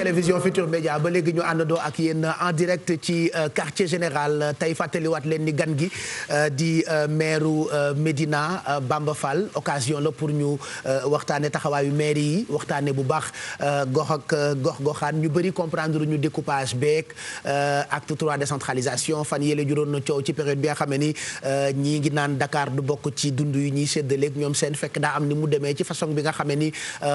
télévision Futur Média ba léegi ñu àndandoo ak yéen en direct ci quartier général tey fàttaliwaat leen ni gan gi di maire Médina Bamba Fall occasion la pour ñu waxtaane taxawaayu maire yi waxtaane bu baax gox ak gox-goxaan ñu bëri comprendre ñu découpage beeg acte 3 décentralisation fan yële juróon na coow ci période bi nga xam ne ni ñii ngi naan Dakar du bokk ci dund yi ñuy séddaleeg ñoom seen fekk daa am ni mu demee ci façon bi nga xam ne ni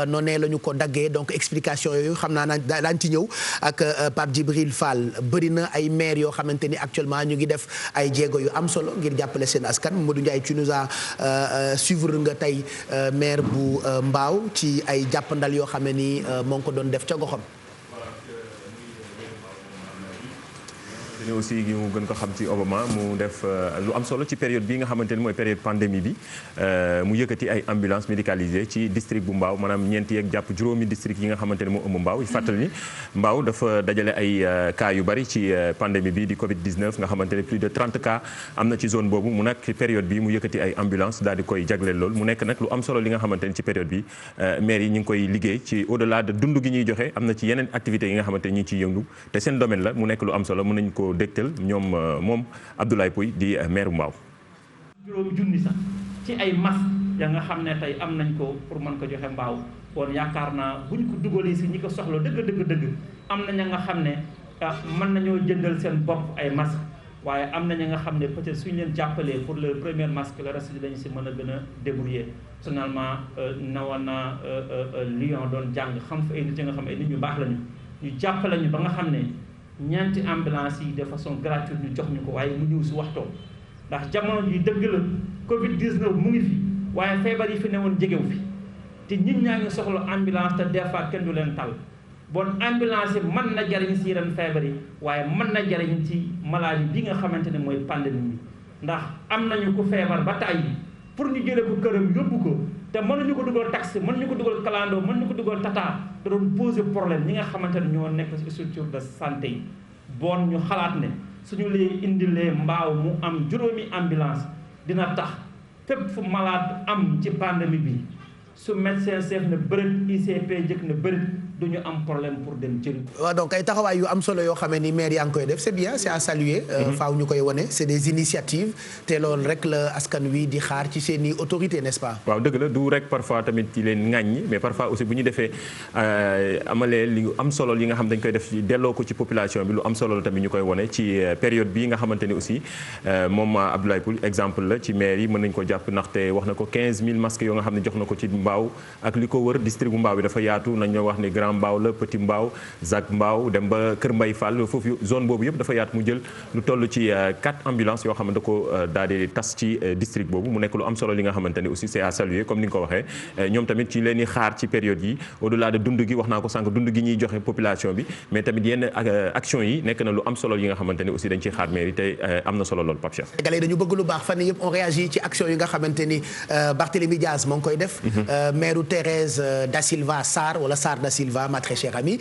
noonee la ñu ko daggee donc explication yooyu xam naa daañu ci ñëw ak Pape Djibril Fall bëri na ay maire yoo xamante ni actuellement ñu ngi def ay jéego yu am solo ngir jàppale seen askan Modou Ndiaye tu nous as suivre nga tey maire bu Mbao ci ay jàppandal yoo xam ne ni moo ngi ko doon def ca goxam. ñu aussi ñu gën ko xam ci Obama mu def lu am solo ci période bi nga xamante ni mooy période pandémie bi mu yëkkati ay ambulance médicalisée ci district bu Mbao maanaam ñeenti yeeg jàpp juróomi district yi nga xamante ni moo ëmb Mbao fàttali ni Mbao dafa dajale ay cas yu bari ci pandémie bi di Covid 19 nga xamante ni plus de 30 cas am na ci zone boobu mu nekk période bi mu yëkkati ay ambulance daal di koy jagleel lool mu nekk nag lu am solo li nga xamante ni ci période bi maire yi ñu ngi koy liggéey ci au delà de dund gi ñuy joxe am na ci yeneen activités yi nga xamante ni ñu ngi ciy yëngu te seen domaine la mu nekk lu am solo mën nañ ko dégtal ñoom moom Abdoulaye Pouy di maire Mbao. juróomi junni sax ci ay masque ya nga xam ne tey am nañ ko pour mën ko joxe Mbao kon yaakaar naa buñ ko dugalee si ñi ko soxla dëgg am na ña nga xam ne mën nañoo jëndal seen bopp ay masque waaye am na ña nga xam ne peut-être suñu leen jàppalee pour le premier masque le reste dañu si mën a gën a débrouiller personnellement nawoon na Lyon doon jàng xam fa ay nit ya nga xam ne ay nit ñu baax lañu ñu jàppale ñu ba nga xam ne ñeenti ambulance yi de façon gratuite ñu jox ñu ko waaye mu ñëw si waxtoo ndax jamono ji dëgg la Covid 19 mu ngi fi waaye feebar yi fi newoon jegew fi te nit ñaa ngi soxla ambulance te des fois kenn du leen tal bon ambulance yi mën na jariñ si yeneen feebar yi waaye mën na jariñ ci maladie bi nga xamante ne mooy pandémie bi ndax am nañu ko feebar ba tàyyi pour ñu jëlee ko këram yóbbu ko te mënuñu ko dugal taxi mënuñu ko dugal kalandoo mënuñu ko dugal tata da doon poser problème ñi nga xamante ne ñoo nekk ci structure de santé yi bon ñu xalaat ne suñu lee indilee Mbao mu am juróomi ambulance dina tax fépp fu malade am ci pandémie bi su médecin chef ne bërët ICP njëkk ne bërët duñu am problème pour dem jëli. waaw donc ay taxawaay yu am solo yoo xam ne ni maire yaa ngi koy def c'est bien c'est à saluer. faaw ñu koy wone c'est des initiatives te loolu rek la askan wi di xaar ci seen i autorités n'est-ce pas. waaw dëgg la du rek parfois tamit ci leen ŋàññi mais parfois aussi bu ñu defee amalee li am solo yi nga xam dañ koy def delloo ko ci population bi lu am solo la tamit ñu koy wone ci période bi nga xamante ni aussi moom Abdoulaye Pouy exemple la ci maire yi mën nañ ko jàpp ndaxte wax na ko 15000 masques yoo nga xam ne jox na ko ci Mbao ak li ko wër district bu Mbao bi dafa yaatu nañ wax ni Grand Mbao la Petit Mbao Zac Mbao dem ba Kër Mbay Fall foofu zone boobu yëpp dafa yaatu mu jël lu toll ci 4 ambulances yoo xam ne da ko daal di tas ci district boobu mu nekk lu am solo li nga xamante ni aussi c'est à saluer comme ni nga ko waxee ñoom tamit ci leen di xaar ci période yi au delà de dund gi wax naa ko sànq dund gi ñuy joxe population bi mais tamit yenn action yi nekk na lu am solo yi nga xamante ni aussi dañ ciy xaar mairie te am na solo lool Pape Cheikh. Sénégalais dañu bëgg lu baax fan yii yëpp on réagit ci action yi nga xamante ni Barthélémy Diaz moo ngi koy def. maire Thérèse Da Silva Sarr wala Sarr Da Silva ma très chère amie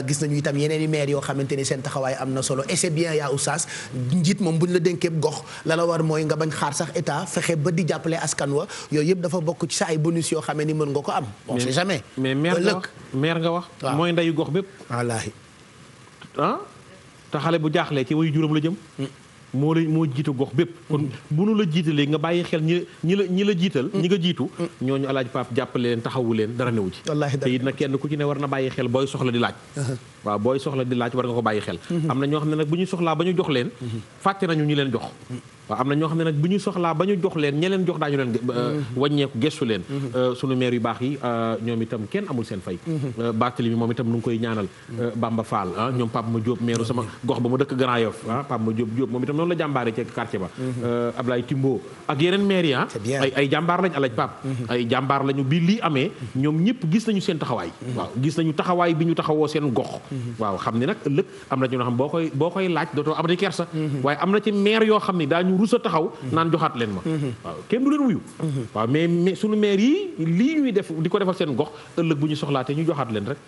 gis nañu itam yeneen i maire yoo xamante ni seen taxawaay am na solo et c'est bien yaa oustaz njiit moom bu ñu la dénkee gox la la war mooy nga bañ xaar sax état fexe ba di jàppale askan wa yooyu yëpp dafa bokk ci sa ay bonus yoo xam ne ni mën nga ko am. on sait jamais. mais maire nga wax. waaw mooy ndeyu gox bépp. wallaahi. te xale bu jaaxlee ci wayu juróom la jëm. moo jiitu gox bépp kon bu nu la jiitalee nga bàyyi xel ñi la jiital ñi nga jiitu ñooñu alaaj Pape jàppale leen taxawu leen dara newu ci te it nag kenn ku ci ne war na bàyyi xel booy soxla di laaj waaw booy soxla di laaj war nga ko bàyyi xel am na ñoo xam ne nag bu ñu soxlaa ba ñu jox leen fàtte nañu ñi leen jox waaw am na ñoo xam ne nag bu ñu soxlaa ba ñu jox leen ñe leen jox daañu leen wàññeeku gestu leen sunu maire yu baax yi ñoom itam kenn amul seen fay Barthélémy moom itam nu ngi koy ñaanal Bamba Fall ñoom Pape Ma Diop maire sama gox ba ma dëkk Grand Yoff Pape Ma Diop moom itam noonu la jàmbaare ci quartier ba Ablaye Timbo ak yeneen maire yi ay jàmbaar lañ alaaj Pape ay jàmbaar lañu bi lii amee ñoom ñëpp gis nañu seen taxawaay waaw gis nañu taxawaay bi ñu taxawoo seen gox waaw xam ne nag ëllëg am na ci ñoo xam boo koy laaj dootoo am na kersa waaye am na ci maire yoo xam ne daañu rusa taxaw naan joxaat leen ma waaw kenn du leen wuyu waaw mais sunu maire yi lii ñuy def di ko defal seen gox ëllëg bu ñu soxlaatee ñu joxaat leen rek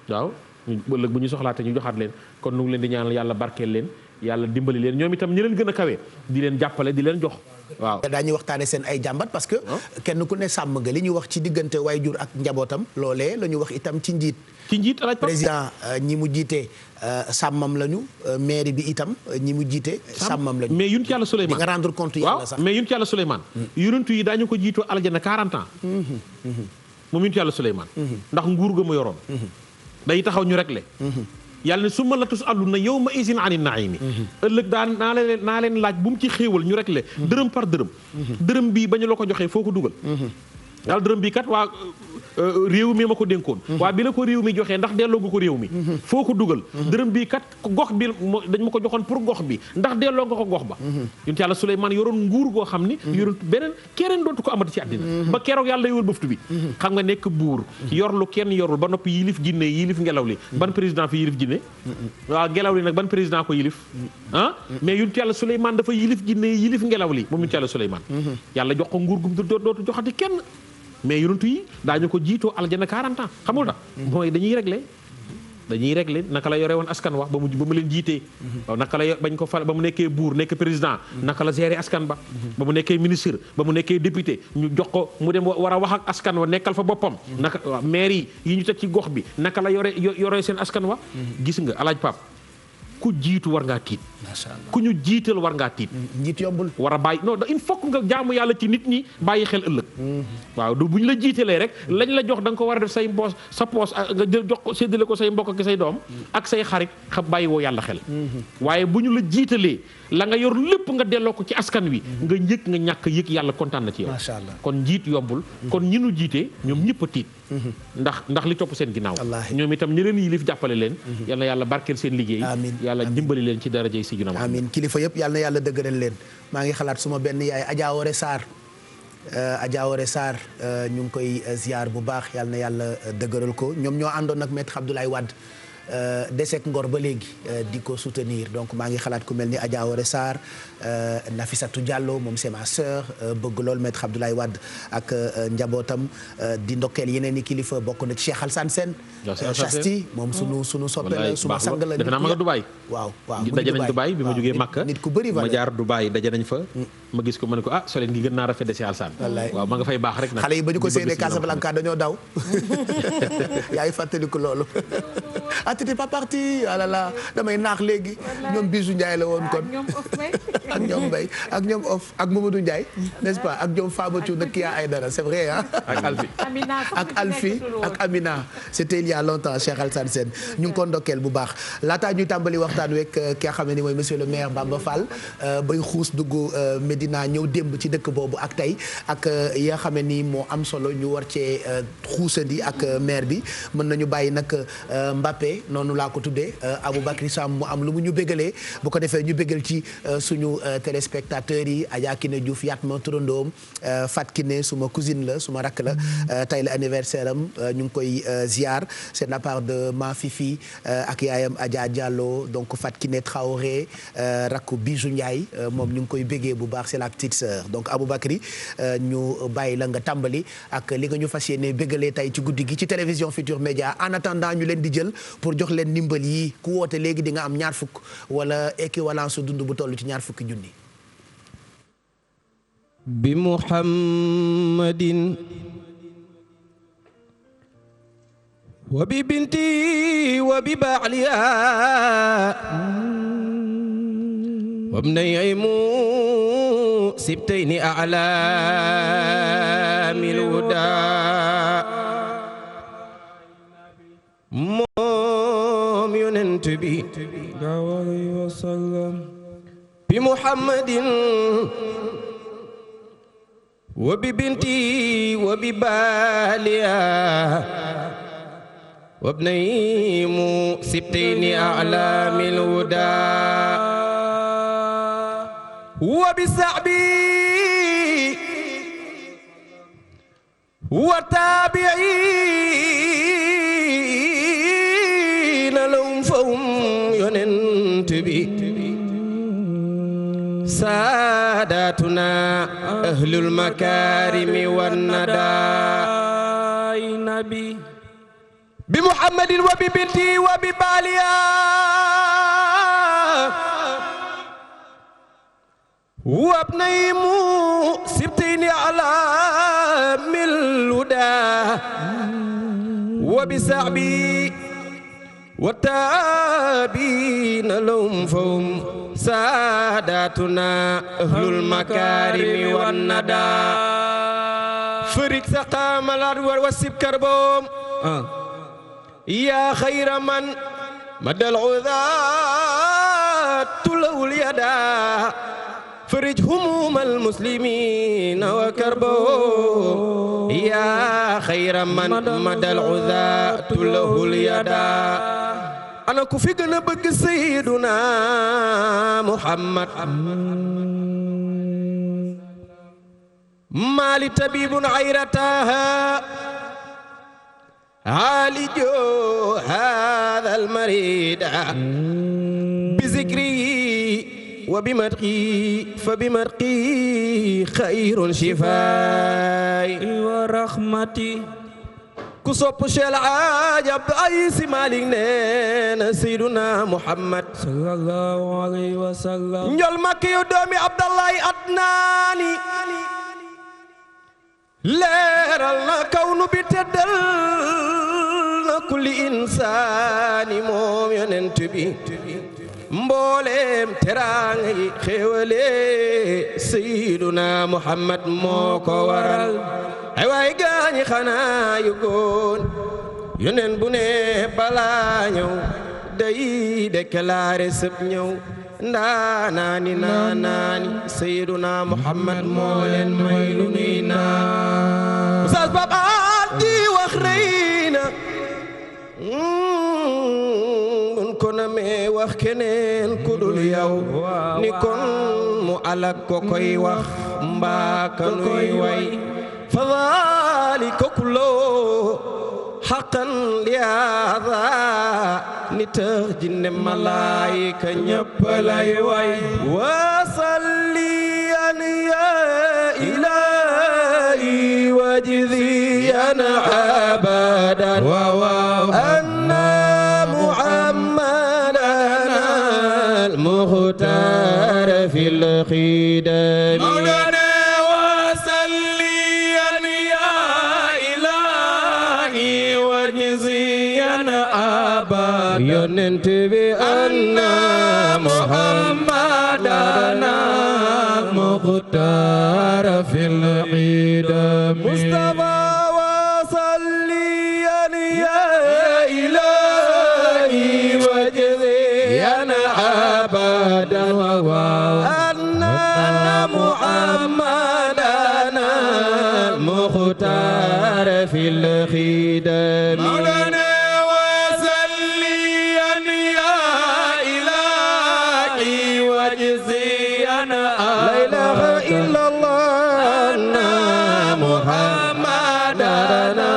waaw ëllëg bu ñu soxlaatee ñu joxaat leen kon nu ngi leen di ñaanal yàlla barkeel leen yàlla dimbali leen ñoom itam ñi leen gën a kawe di leen jàppale di leen jox waaw. daañuy waxtaane seen ay jàmbat parce que kenn ku ne sàmm nga li ñu wax ci diggante waajur ak njabootam loolee la ñu wax itam ci njiit. ci njiit alaaj président ñi mu jiite sàmmam lañu mairie bi itam ñi mu jiite sàmmam lañu. mais yonent yàlla Souleymane di nga rendre compte yàlla sax. mais yonent yàlla Souleymane. yonent yi daañu ko jiitoo aljana 40 ans. moom yonent yàlla Souleymane. ndax nguur ga mu yoroon. day taxaw ñu réglé. yàlla ne summa la tus'aluna yawma izin ani naimi. ëllëg naa leen laaj bu mu ci xéewal ñu réglé. dërëm par dërëm. dërëm bii ba ñu la ko joxee foo ko dugal. daal dërëm bii kat waa réew mi ma ko dénkoon. waa bi la ko réew mi joxee ndax delloo nga ko réew mi. foo ko dugal. dërëm bii kat gox bi dañ ma ko joxoon pour gox bi ndax delloo nga ko gox ba. yonent yàlla Souleymane yoroon nguur goo xam ni. yoroon beneen keneen dootu ko amati ci àddina. ba keroog yàlla yowal bëftu bi. xam nga nekk buur yor lu kenn yorul ba noppi yilif jinne yilif ngelaw li. ban président fi yilif jinne waaw ngelaw li nag ban président ko yilif ah mais yonent yàlla Souleymane dafa yilif jinne yilif ngelaw li moom yonent yàlla Souleymane. yàlla jox ko nguur gu dootu joxati kenn. mais yonent yi daañu ko jiitoo aljana 40 ans xamul tax mooy dañuy régler naka la yore woon askan wax ba mu leen jiitee waaw naka la bañ ko fal ba mu nekkee buur nekk président naka la gérer askan ba mu nekkee ministre ba mu nekkee député ñu jox ko mu dem war a wax ak askan wa nekkal fa boppam naka waaw maire yi ñu teg ci gox bi naka la yore seen askan wa gis nga alaaj Pape ku jiitu war ngaa tiit. macha allah ku ñu jiital war ngaa tiit. njiit yombul. war a bàyyi non il faut que nga jaamu yàlla ci nit ñi bàyyi xel ëllëg. waaw du bu ñu la jiitalee rek lañ la jox da nga ko war a def say mboos sa poos nga jël jox ko séddale ko say mbokk ak say doom. ak say xarit xam bàyyi woo yàlla xel. waaye bu ñu la jiitalee la nga yor lépp nga delloo ko ci askan wi. nga njëkk nga ñàkk yëg yàlla kontaan na ci yow. macha allah kon njiit yombul. kon ñi nu jiite ñoom ñëpp a tiit. ndax li topp seen ginnaaw. ñoom itam ñi leen yilif jàppale leen. yal na yàlla barkeel seen liggéey. yàlla dimbali leen ci darajay Sayyidina Muhammad. amiin kilifa yëpp yal na yàlla dëgëral leen maa ngi xalaat suma benn yaay Adja Wore Sarr ñu ngi koy ziar bu baax yal na yàlla dëgëral ko ñoom ñoo àndoon ak maître Abdoulaye Wade desek ngor ba léegi di ko soutenir donc maa ngi xalaat ku mel ni Adja Wore Sarr Nafissatou Diallo moom c'est ma sœur bëgg lool maître Abdoulaye Wade ak njabootam di ndokkeel yeneen i kilifa bokk na ci Cheikh Alassane Sène Chasti moom sunu soppe la suma sang la defe naa ma nga Dubaï waaw daje nañ Dubaï bi ma jógee Makka nit ku bëri ma jaar Dubaï daje nañ fa ma gis ko ma ne ko soleen gi gën naa rafet de Cheikh Alassane waaw ma nga fay baax rek nag xale yi ba ñu ko séenee Casablanca dañoo daw yaa ngi fàttaliku loolu t'étais pas parti ah là là damay naax léegi ñoom Bijou Ndiaye la woon kon ak ñoom Mbaye ak ñoom Of ak Mamadou Ndiaye n'est-ce pas ak ñoom Fabatou nag Kia Aïdara c'est vrai ah ak Alfi ak Amina c'était il y a longtemps Cheikh Alassane Sène ñu ngi ko ndokkeel bu baax laataa ñuy tàmbali waxtaan week ki nga xam ne ni mooy monsieur le maire Bamba Fall bay xuus dugg Médina ñëw démb ci dëkk boobu ak tey ak yi nga xam ne ni moo am solo ñu war cee xuusandi ak maire bi mën nañu bàyyi nag Mbappé noonu laa ko tuddee Aboubacry Sam mu am lu mu ñu bégalee bu ko defee ñu bégal ci suñu téléspectateurs yi Adja Kiné Diouf Yatma turandoom Fat Kiné suma cousine la suma rakk la tey la anniversaire am ñu ngi koy ziar c'est de la part de ma fifi ak yaayam Adja Diallo donc Fat Kiné Traoré rakku Bijou Ndiaye moom ñu ngi koy bégee bu baax c'est la petite sœur donc Aboubacry ñu bàyyi la nga tàmbali ak li nga ñu fas yéene bégalee tey ci guddi gi ci télévision Futur Média en attendant ñu leen di jël pour jox leen ndimbal yi ku woote léegi di nga am 20 wala équivalence su dund bu toll ci 20 junni. bi Muhammadin wa bi binti wa bi baaliya wa ibnay mu sibtayni a'laamil hudaa moom yonent bi alayhi wa sallam bi Muhammadin wa bi binti wa bi baaliya wa ibnay mu sibtayni a'laamil hudaa wa bi sahbi wa taabi'iina lahum fahum yonent bi saadaatuna ahlul makaarimi wan nadaa nabi بمحمد وببنتي وبباليا وابني سبتين على من الهدى وبسعبي والتابين لهم فهم ساداتنا أهل المكارم والندى فريق سقام الأدوار والسب كربوم يا خير من مدى العذات له اليدا فرج هموم المسلمين وكربهم يا خير من مدى العذات له اليدا أنا كفي gëna bëgg سيدنا محمد مالي طبيب عيرتها عالج هذا المريض بذكري وبمرقي فبمرقي خير شفاء ورحمتي كسوب شيل عجب أي سمالك نين سيدنا محمد صلى الله عليه وسلم نجل مكي دومي عبد الله أدناني leeral kawnu bi teddal na kulli insaani moom yonent bi mbooleem teraanga yi xéewale Seyduna Muhammad moo ko waral ay waay gaañi xanaa yu góon yonent bu ne balaa ñëw day déclaré sëb ñëw ndaanaani naanaani Seyduna Muhammad moo leen may lu nuy naan Oustaz Pape Hann di wax rëy na mun ko na mee wax keneen ku dul yow ni kon mu alak ko koy wax mbaa ka nuy way fa dhaalika kulloo حقا لهذا نتخجن ملايك نبلاي واي وصليا يا إلهي وجزيا أبدا أن محمدنا المختار في الخدم يونت بأن محمدنا مختار في القدم مصطفى وصليا يا إلهي وجزيا أبدا أن محمدنا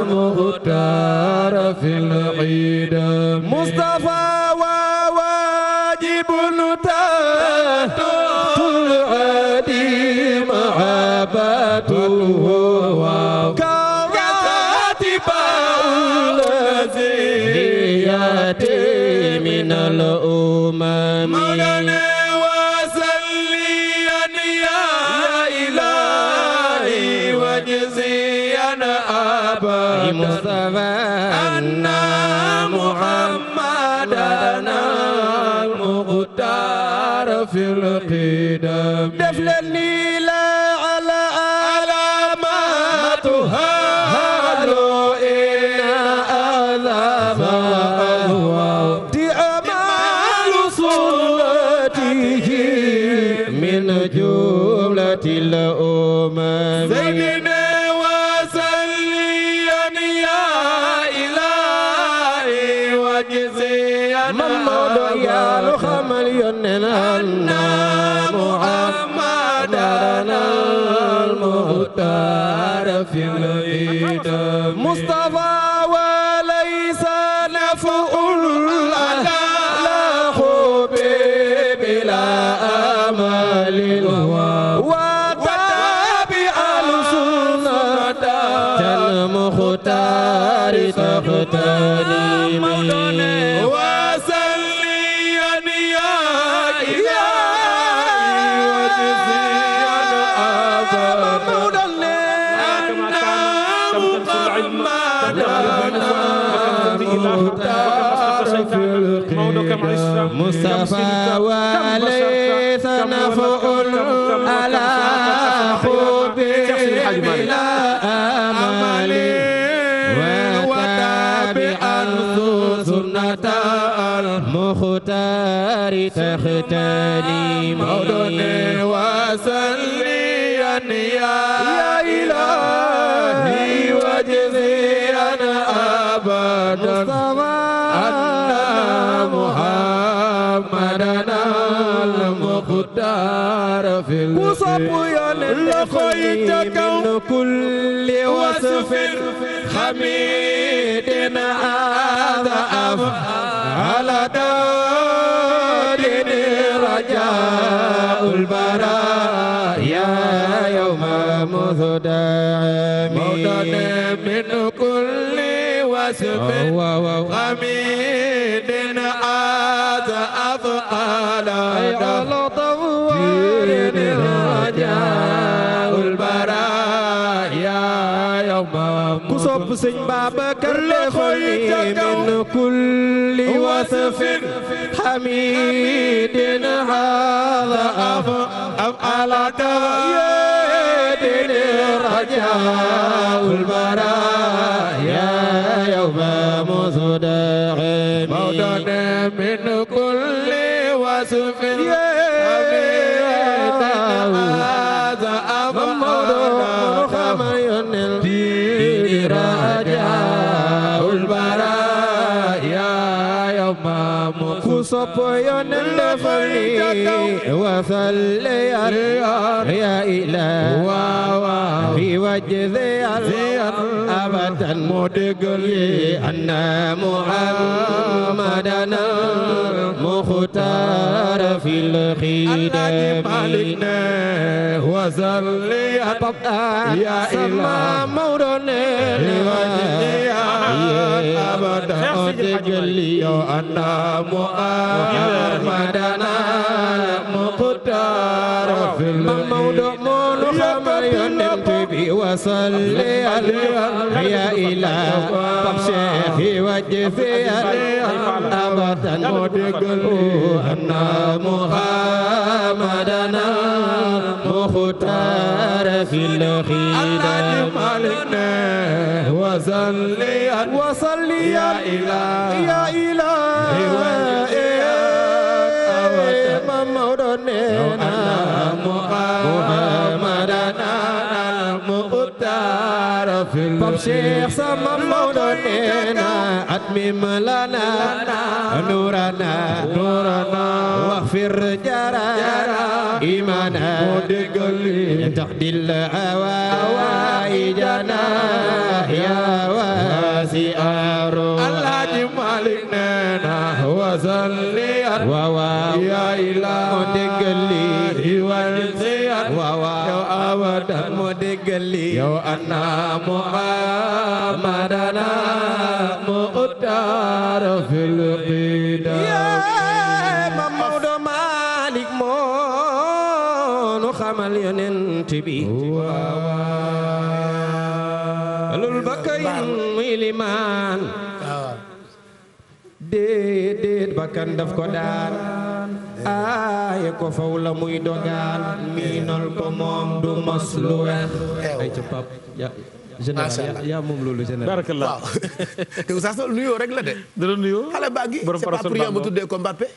مختار في القدم مصطفى وواجب كل عدي محبته كاتب الذي ياتي من الأمم مولانا وصليا يا إلهي وجزيا أبدا مصطفى أن محمدنا المختار في القدم دفلني لا على علاماتها هلو إن أذابها دي أمال صلته من جملة الأمم سيدنا يا خمل يننا محمدنا المختار في القدم مصطفى وليس نفع على حبيب بلا امل وتابع السنة المختار تخدم مصطفى وليس نفع على خب بلا أمل وتابعا سنة المختار تختلي مولى وسليا يا إلهي وجزيا أبدا المختار في وصفيا لخيتك من كل وصف حميد هذا أفعل دار رجاء البرايا يوم مزدعم من كل وصف حميد هذا أفعل كسب سن بابكر لخيتك من كل وصف حميد هذا أفعل دايد رجاء البرايا يوم مصدع موضع من كل وصف حميد هذا أفعل صبيان النفري وصلي يا إله في وجه أبدا مدقلي أن محمدنا مختار في الخدم وصلي يا إله مولانا أبدا مدقلي أن محمدنا مختار في الموضوع محمد ينتبه وصلي يا إله طب شيخي وجفي أبدا مدقل أن محمدنا مختار في الخدم وصلي يا إله يا إله Pap Cheikh sama mawlana atmim lana nurana waghfir jara imana taqdil hawaijana ya wasi'ar Alhaji Malik nana wa salli ya ilah degali ya abadan degali ya anna محمدنا مختار في القدم يا محمود مالك مون خمل ينتبي البكاين ميلمان déedéet bakkan daf ko daan aaye ko faw la muy dogaan miinal ko moom du mos lu weex ay ca pap général yaa moom loolu général barakallah waaw te Oustaz nuyoo rek la de dara nuyoo xale baa gi c'est pas pour rien mu tuddee ko Mbappé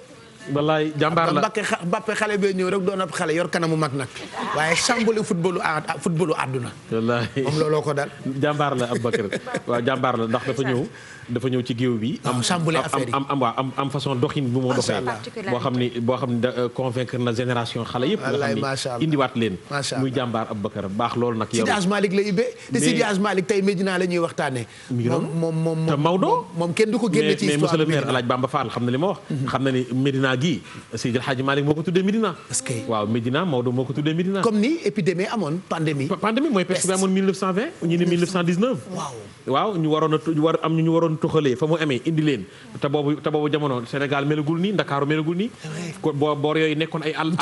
wallaay jàmbaar la Mbappé xale bee ñëw rek doon ab xale yor kanamu mag nag waaye chamboulé footballu àdduna wallaay moom looloo ko dal jàmbaar la Aboubacar waaw jàmbaar la ndax dafa ñëw ci géew bi am façon doxin bu moo doxee boo xam ne convaincre na génération xale yëpp nga xam ne indiwaat leen muy jàmbaar Aboubacar baax loolu nag yow Sidi Hadj Malick la ibbee te Sidi Hadj Malick tey Médina la ñuy waxtaanee moom te Maodo moom kenn du ko génne ci histoire mais monsieur le maire Alaaji Bamba Fall xam na li ma wax xam na ni Médina gii Sidi Hadj Malick moo ko tuddee Médina waaw Médina Maodo moo ko tuddee Médina comme ni épidémie amoon pandémie mooy peste bi amoon 1920 ñu ne 1919 waaw ñu waroon tuxalee fa mu amee indi leen te boobu jamono Sénégal melagul nii Ndakaaru melagul nii boor yooyu nekkoon ay àll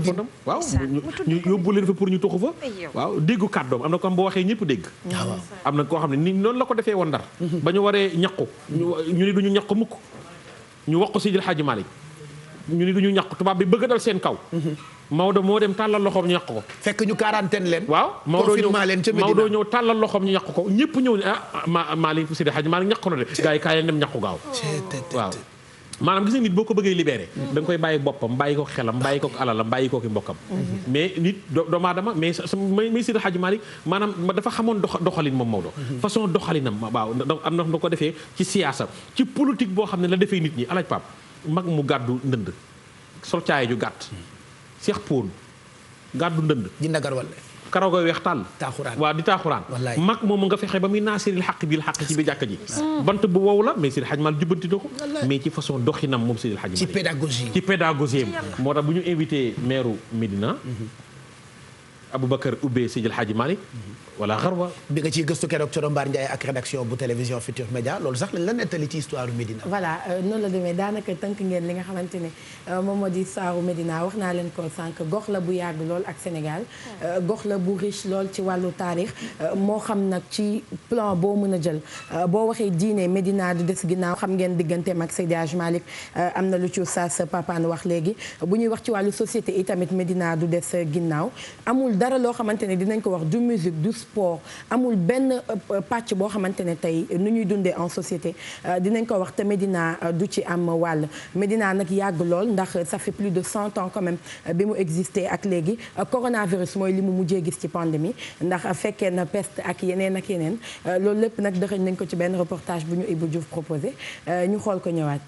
fondam waaw ñu yóbbu leen fa pour ñu tuxu fa waaw déggu kàddoom am na ko am boo waxee ñëpp dégg am na koo xam ne ni noonu la ko defee woon Ndar ba ñu waree ñaqu ñu ne duñu ñaqu mukk ñu wax ko Sidil Hadji Malick ñu ni duñu ñàkk tubaab bi bëgg dal seen kaw. Maodo moo dem tàllal loxoom ñu ñàkk ko. fekk ñu quarantaine leen. waaw confinement leen ca Medina Maodo ñëw tàllal loxoom ñu ñàkk ko ñëpp ñëw ne Malick Sidil Hadji Malick ñàkk na de. gars yi kaay leen dem ñàkku gaaw. waaw maanaam gis nga nit boo ko bëggee libéré. da nga koy bàyyi boppam bàyyi ko xelam bàyyi ko alalam bàyyi ko ki mbokkam. mais nit doomu aadama mais Sidil Hadji Malick maanaam dafa xamoon doxalin moom Maodo. façon doxalinam waaw am na ko defee ci siyaasa ci politique boo xam ne la defee nit ñi alaaj Pape mag mu gàddu ndënd sol caaya ju gàtt seex póon gàddu ndënd di ndagar walla karaw ga weex tàll taaxuraan waaw di taaxuraan mag moom nga fexe ba muy naasiril xaq bil xaq ci biir jàkka ji bant bu wow la mais Sidil Hadji Malick jubbanti na ko mais ci façon doxinam moom Sidil Hadji Malick ci pédagogie moo tax bu ñu invité maire Médina Aboubacar Oubé Sidil Hadji Malick wala xarwa bi nga ciy gëstu keroog Coro Mbaar Ndiaye ak rédaction bu télévision Futur Média loolu sax lañ la nettali ci histoire Médina. voilà noonu la demee daanaka tënk ngeen li nga xamante ne moom moo di histoire Médina wax naa leen ko sànq gox la bu yàgg lool ak Sénégal gox la bu riche lool ci wàllu taarix moo xam nag ci plan boo mën a jël boo waxee diine Médina du des ginnaaw xam ngeen digganteem ak Seydi Hadji Malick am na lu ci Oustaz Papane wax léegi bu ñuy wax ci wàllu société itamit Médina du des ginnaaw amul dara loo xamante ne dinañ ko wax du musique du sport amul benn pàcc boo xamante ne tey nu ñuy dundee en société dinañ ko wax te Médina du ci am wàll Médina nag yàgg lool ndax ça fait plus de 100 ans quand même bi mu existé ak léegi coronavirus mooy li mu mujjee gis ci pandémie ndax fekkee na peste ak yeneen loolu lépp nag dëxëñ nañ ko ci benn reportage bu ñu Ibou Diouf proposé ñu xool ko ñëwaat.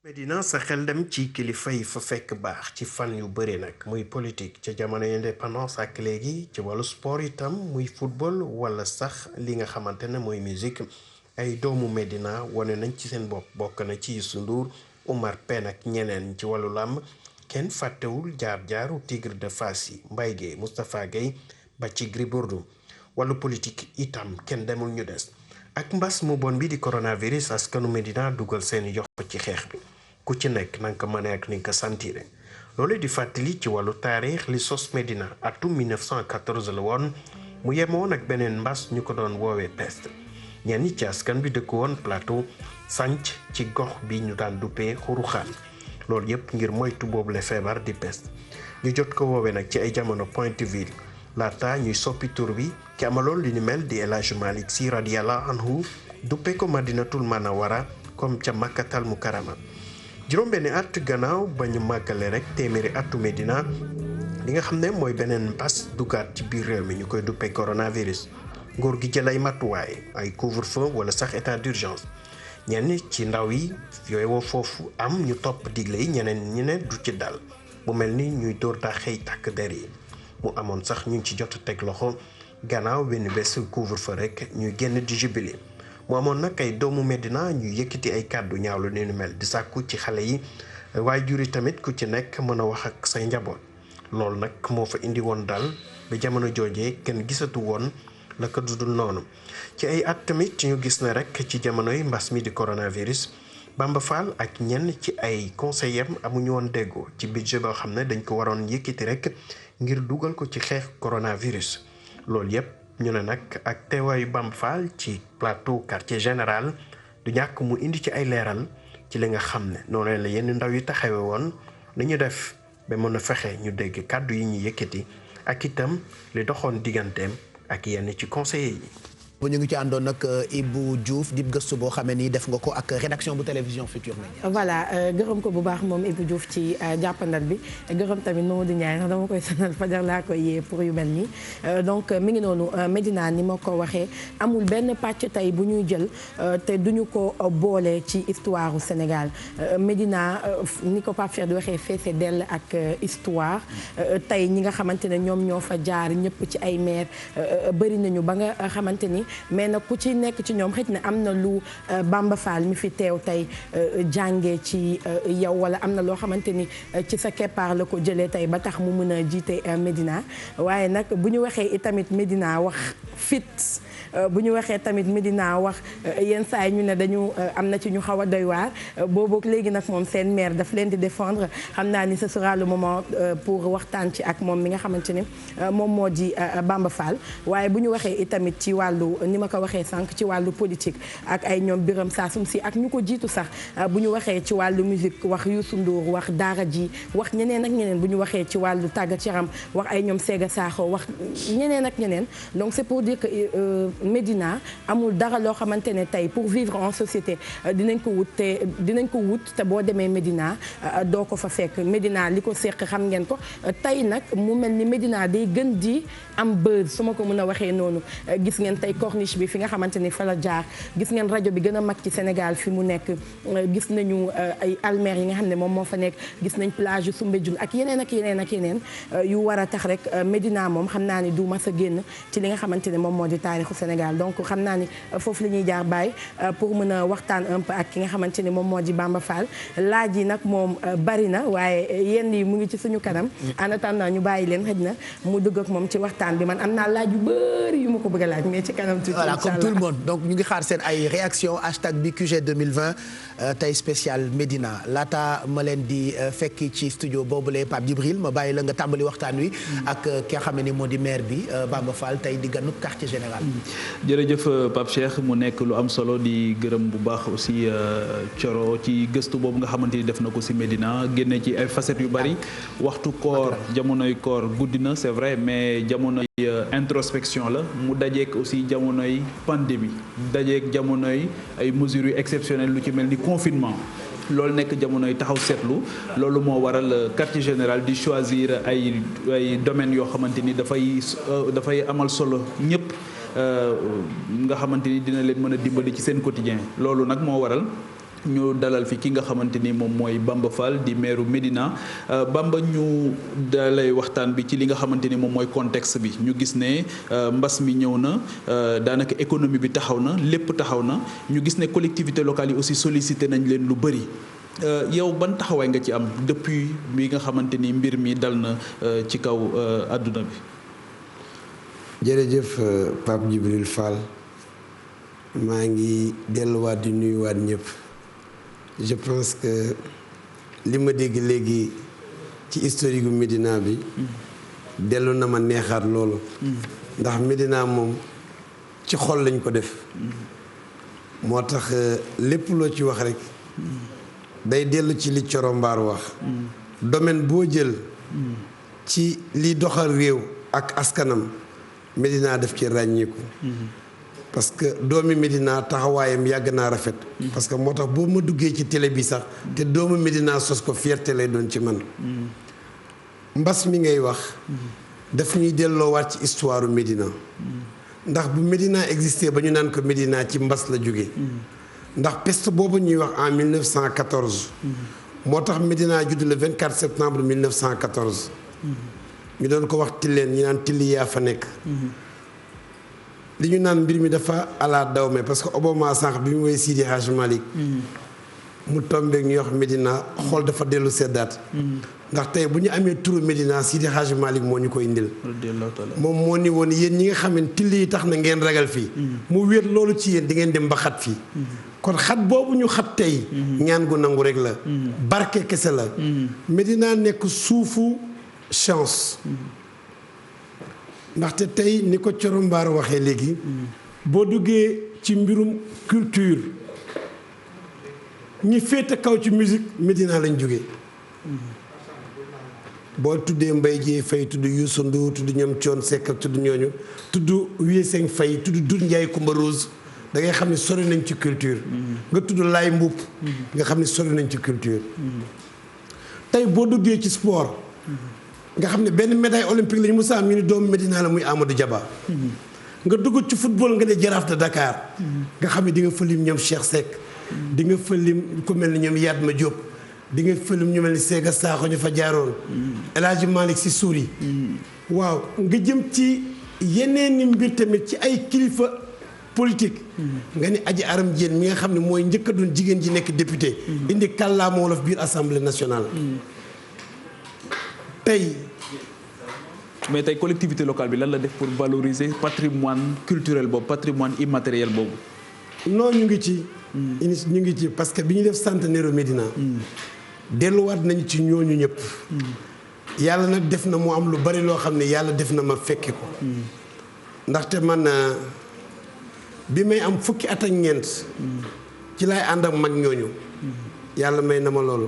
Médina sa xel dem ci kilifa yi fa fekk baax ci fan yu bëri nag muy politique ca jamono indépendance ak léegi ci wàllu sport itam muy football wala sax li nga xamante ne mooy musique ay doomu Médina wane nañ ci seen bopp bokk na ci Youssou Ndour Oumar Pène ak ñeneen ci wàllu làmb kenn fàttewul jaar-jaaru Tigre de Fass yi Mbaye Guèye Moustapha Guèye ba ci Gris Bordeaux wàllu politique itam kenn demul ñu des ak mbas mu bon bi di coronavirus askanu Médina dugal seen yoxo ci xeex bi ku ci nekk na nga ko mënee ak ni nga ko sentire loolu di fàttali ci wàllu taarix li sos Médina atum 1914 la woon mu yemoon ak beneen mbas ñu ko doon woowee peste ñenn ci askan bi dëkk woon plateau sanc ci gox bi ñu daan duppee xuruxaan loolu yépp ngir moytu boobu la feebar di peste ñu jot ko woowee nag ci ay jamono Pointe-Ville laata ñuy soppi tur bi ki amaloon li ni mel di El Hadji Malick Sy radiyallahu anhu duppee ko Madinatul Manawara comme ca Makkatal Mukarrama juróom-benni at gannaaw ba ñu màggale rek téeméeri atu Médina li nga xam ne mooy beneen mbas dugaat ci biir réew mi ñu koy duppee coronavirus nguur gi jël ay matuwaay ay couvre-feu wala sax état d'urgence ñenn ci ndaw yi yooyu woo foofu am ñu topp digle yi ñeneen ñi ne du ci dal mu mel ni ñuy dóor daa xëy takk der yi mu amoon sax ñu ngi ci jot a teg loxo gannaaw benn bés couvre-feu rek ñuy génn di jubilé mu amoon nag ay doomu Médina ñu yëkkati ay kàddu ñaawlu ni nu mel di sàkku ci xale yi waaye jur yi tamit ku ci nekk mën a wax ak say njaboot loolu nag moo fa indi woon dal ba jamono joojee kenn gisatu woon la ko dudul noonu ci ay at tamit ñu gis na rek ci jamonoy mbas mi di coronavirus Bamba Fall ak ñenn ci ay conseillers amuñu woon déggoo ci budget boo xam ne dañ ko waroon yëkkati rek ngir dugal ko ci xeex coronavirus loolu yépp ñu ne nag ak teewaayu Bamba Fall ci plateau quartier général du ñàkk mu indi ci ay leeral ci li nga xam ne noonu la yenn ndaw yi taxawe woon li ñu def ba mën a fexe ñu dégg kàddu yi ñuy yëkkati ak itam li doxoon digganteem ak yenn ci conseillers yi. bu ñu ngi ci àndoon nag Ibou Diouf di gëstu boo xamee ni def nga ko ak rédaction bu télévision Futur Média. voilà gërëm ko bu baax moom Ibou Diouf ci jàppandal bi gërëm tamit Mamadou Ndiaye ndax dama koy sonal fajar laa koy yee pour yu mel nii donc mi ngi noonu Médina ni ma ko waxee amul benn pàcc tey bu ñuy jël te duñu ko boole ci histoire u Sénégal Médina ni ko Pape Cheikh di waxee feese dell ak histoire tey ñi nga xamante ne ñoom ñoo fa jaar ñëpp ci ay maire bëri nañu ba nga xamante ni mais nag ku ci nekk ci ñoom xëj na am na lu Bamba Fall mi fi teew tey jàngee ci yow wala am na loo xamante ni ci sa keppaar la ko jëlee tey ba tax mu mën a jiite Médina waaye nag bu ñu waxee itamit Médina wax fit bu ñu waxee tamit Médina wax yenn saa yi ñu ne dañu am na ci ñu xaw a doy waar boobu léegi nag moom seen maire daf leen di défendre xam naa ni ce sera le moment pour waxtaan ci ak moom mi nga xamante ni moom moo di Bamba Fall waaye bu ñu waxee itamit ci wàllu ni ma ko waxee sànq ci wàllu politique ak ay ñoom Biram Saasum Si ak ñu ko jiitu sax bu ñu waxee ci wàllu musique wax Youssou Ndour wax Daara J wax ñeneen ak ñeneen bu ñu waxee ci wàllu tàggat yaram wax ay ñoom Sega Sakho wax ñeneen ak ñeneen donc c'est pour dire que Médina amul dara loo xamante ne tey pour vivre en société dinañ ko wut te boo demee Médina doo ko fa fekk Médina li ko seq xam ngeen ko tey nag mu mel ni Médina day gën di am buzz su ma ko mën a waxee noonu gis ngeen tey corniche bi fi nga xamante ni fa la jaar gis ngeen rajo bi gën a mag ci Sénégal fi mu nekk gis nañu ay almer yi nga xam ne moom moo fa nekk gis nañ plage yu Soumbédioune ak yeneen yu war a tax rek Médina moom xam naa ni du mas a génn ci li nga xamante ne moom moo di taarixu Sénégal donc xam naa ni foofu la ñuy jaar bàyyi pour mën a waxtaan un peu ak ki nga xamante ni moom moo di Bamba Fall laaj yi nag moom bari na waaye yenn yi mu ngi ci suñu kanam en attendant ñu bàyyi leen xëj na mu dugg ak moom ci waxtaan bi man am naa laaj yu bari yu ma ko bëgg a laaj mais ci kanam tuuti voilà comme tout le monde donc ñu ngi xaar seen ay réaction hashtag bi QG 2020 tey spécial Médina laata ma leen di fekki ci studio boobule Pape Djibril ma bàyyi la nga tàmbali waxtaan wi ak ki nga xam ne moo di maire bi Bamba Fall tey di ganu quartier général. jërëjëf Pape Cheikh mu nekk lu am solo di gërëm bu baax aussi Thioro ci gëstu boobu nga xamante ni def na ko si Médina génne ci ay facettes yu bari waxtu koor jamonoy koor guddi na c'est vrai mais jamonoy introspection la mu dajeek aussi jamonoy pandémie dajeek jamonoy ay mesures yu exceptionnelles lu ci mel ni confinement loolu nekk jamonoy taxaw seetlu loolu moo waral quartier général di choisir ay domaines yoo xamante ni dafay amal solo ñëpp nga xamante ni dina leen mën a dimbali ci seen quotidien loolu nag moo waral ñu dalal fi ki nga xamante ni moom mooy Bamba Fall di maire Médina Bamba ñu dalay waxtaan bi ci li nga xamante ni moom mooy contexte bi ñu gis ne mbas mi ñëw na daanaka économie bi taxaw na lépp taxaw na ñu gis ne collectivités locales yi aussi sollicité nañ leen lu bëri yow ban taxawaay nga ci am depuis bi nga xamante ni mbir mi dal na ci kaw àdduna bi. jërëjëf Pape Djibril Fall maa ngi delluwaat di nuyuwaat ñëpp. Je pense que li ma dégg léegi ci historique gu Médina bi dellu na ma neexaat loolu ndax Médina moom ci xol lañ ko def moo tax lépp loo ci wax rek day dellu ci li Thioro Mbar wax domaine boo jël ci li doxal réew ak askanam Médina def ci ràññeeku parce que doomi Médina taxawaayam yàgg naa rafet parce que moo tax boo ma duggee ci télé bi sax te doomu Médina sos ko fierté lay doon ci man mbas mi ngay wax daf ñuy delloowaat ci histoire Médina ndax bu Médina existé ba ñu naan ko Médina ci mbas la jóge ndax peste boobu ñuy wax en 1914 moo tax Médina judd le 24 septembre 1914 ñu doon ko wax tilleen ñi naan tilli yaa fa nekk li ñu naan mbir mi dafa ala dawme parce que Obama sànq bi mu woy Sidi Hadj Malick mu tombeek ñuy wax Médina xool dafa dellu seddaat ndax tey bu ñu amee turu Médina Sidi Hadj Malick moo ñu koy indil moom moo ni woon yéen ñi nga xam ne till yi tax na ngeen ragal fii mu wéet loolu ci yéen di ngeen dem ba xat fii kon xat boobu ñu xat tey ñaan gu nangu rek la barke kese la Médina nekk suufu chance ndaxte tey ni ko Thioro Mbar waxee léegi boo duggee ci mbirum culture ñi féete kaw ci musique Médina lañ jógee boo tuddee Mbaye Dieye Faye tudd Youssou Ndour tudd ñoom Thione Seck ak tudd ñooñu tudd Wieseng Faye tudd Doudou Ndiaye Coumba Rose da ngay xam ne sori nañ ci culture nga tudd Laye Mboup nga xam ne sori nañ ci culture tey boo duggee ci sport nga xam ne benn médaille olympique lañu mos a am ñu ni doomu Médina la muy Amadou Diaba nga dugg ci football nga ne Jaraaf de Dakar nga xam ne di nga fa lim ñoom Cheikh Seck di nga fa lim ku mel ni ñoom Yatma Diop di nga fa lim ñu mel ni Sega Sakho ñu fa jaaroon El Hadji Malick Sy Souris waaw nga jëm ci yeneen ni mbir tamit ci ay kilifa politique nga ni Adji Aram Diène mi nga xam ne mooy njëkk a doon jigéen ji nekk député indi kàllaama wolof biir assemblée nationale tey mais tey collectivité locale bi lan la def pour valoriser patrimoine culturel boobu patrimoine immatériel boobu. non ñu ngi ci. ñu ngi ci parce que bi ñu def centenaire Médina. delluwaat nañu ci ñooñu ñëpp. yàlla nag def na mu am lu bari loo xam ne yàlla def na ma fekke ko. ndaxte man bi may am fukki at ak ñeent. ci laay ànd ak mag ñooñu. yàlla may na ma loolu.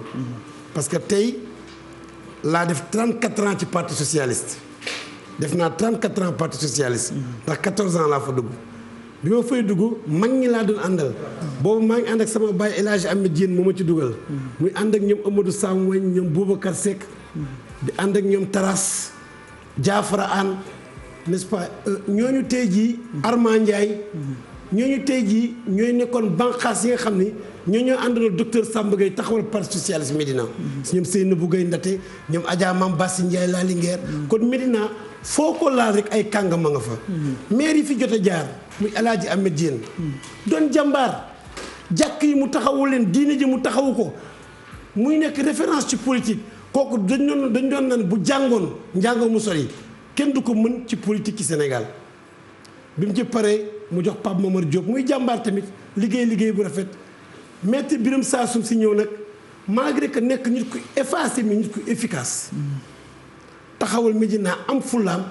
parce que tey laa def 34 ans ci parti socialiste. def naa 34 ans parti socialiste. ndax 14 ans laa fa dugg. bi ma fay dugg mag ñi laa doon àndal. boobu maa ngi ànd ak sama baay El Hadj Ahmed Diène moo ma ci dugal. muy ànd ak ñoom Amadou Sam Wañ ñoom Boubacar Seck. di ànd ak ñoom Taras Jaafara Anne n'est-ce pas ñooñu tey jii Armand Ndiaye ñooñu tey jii ñooy nekkoon banqaas yi nga xam ni ñoo àndandoo docteur Samba Gueye taxawal parti socialiste Médina ñoom Seynabou Gueye Ndate ñoom Adja Mam Bassi Ndiaye laa Linguère kon Médina foo ko laal rek ay kàngama nga fa maire yi fi jot a jaar muy El Hadji Ahmed Diène doon jàmbaar jàkk yi mu taxawu leen diine ji mu taxawu ko muy nekk référence ci politique kooku dañ doon nan bu jàngoon njàngoo mu sori kenn du ko mën ci politique ci Sénégal bi mu ci paree mu jox Pape Momar Diop muy jàmbaar tamit liggéey bu rafet maître Birame Sassoum si ñëw nag malgré que nekk nit ku effacé mi nit ku efficace taxawal Médina am fullaam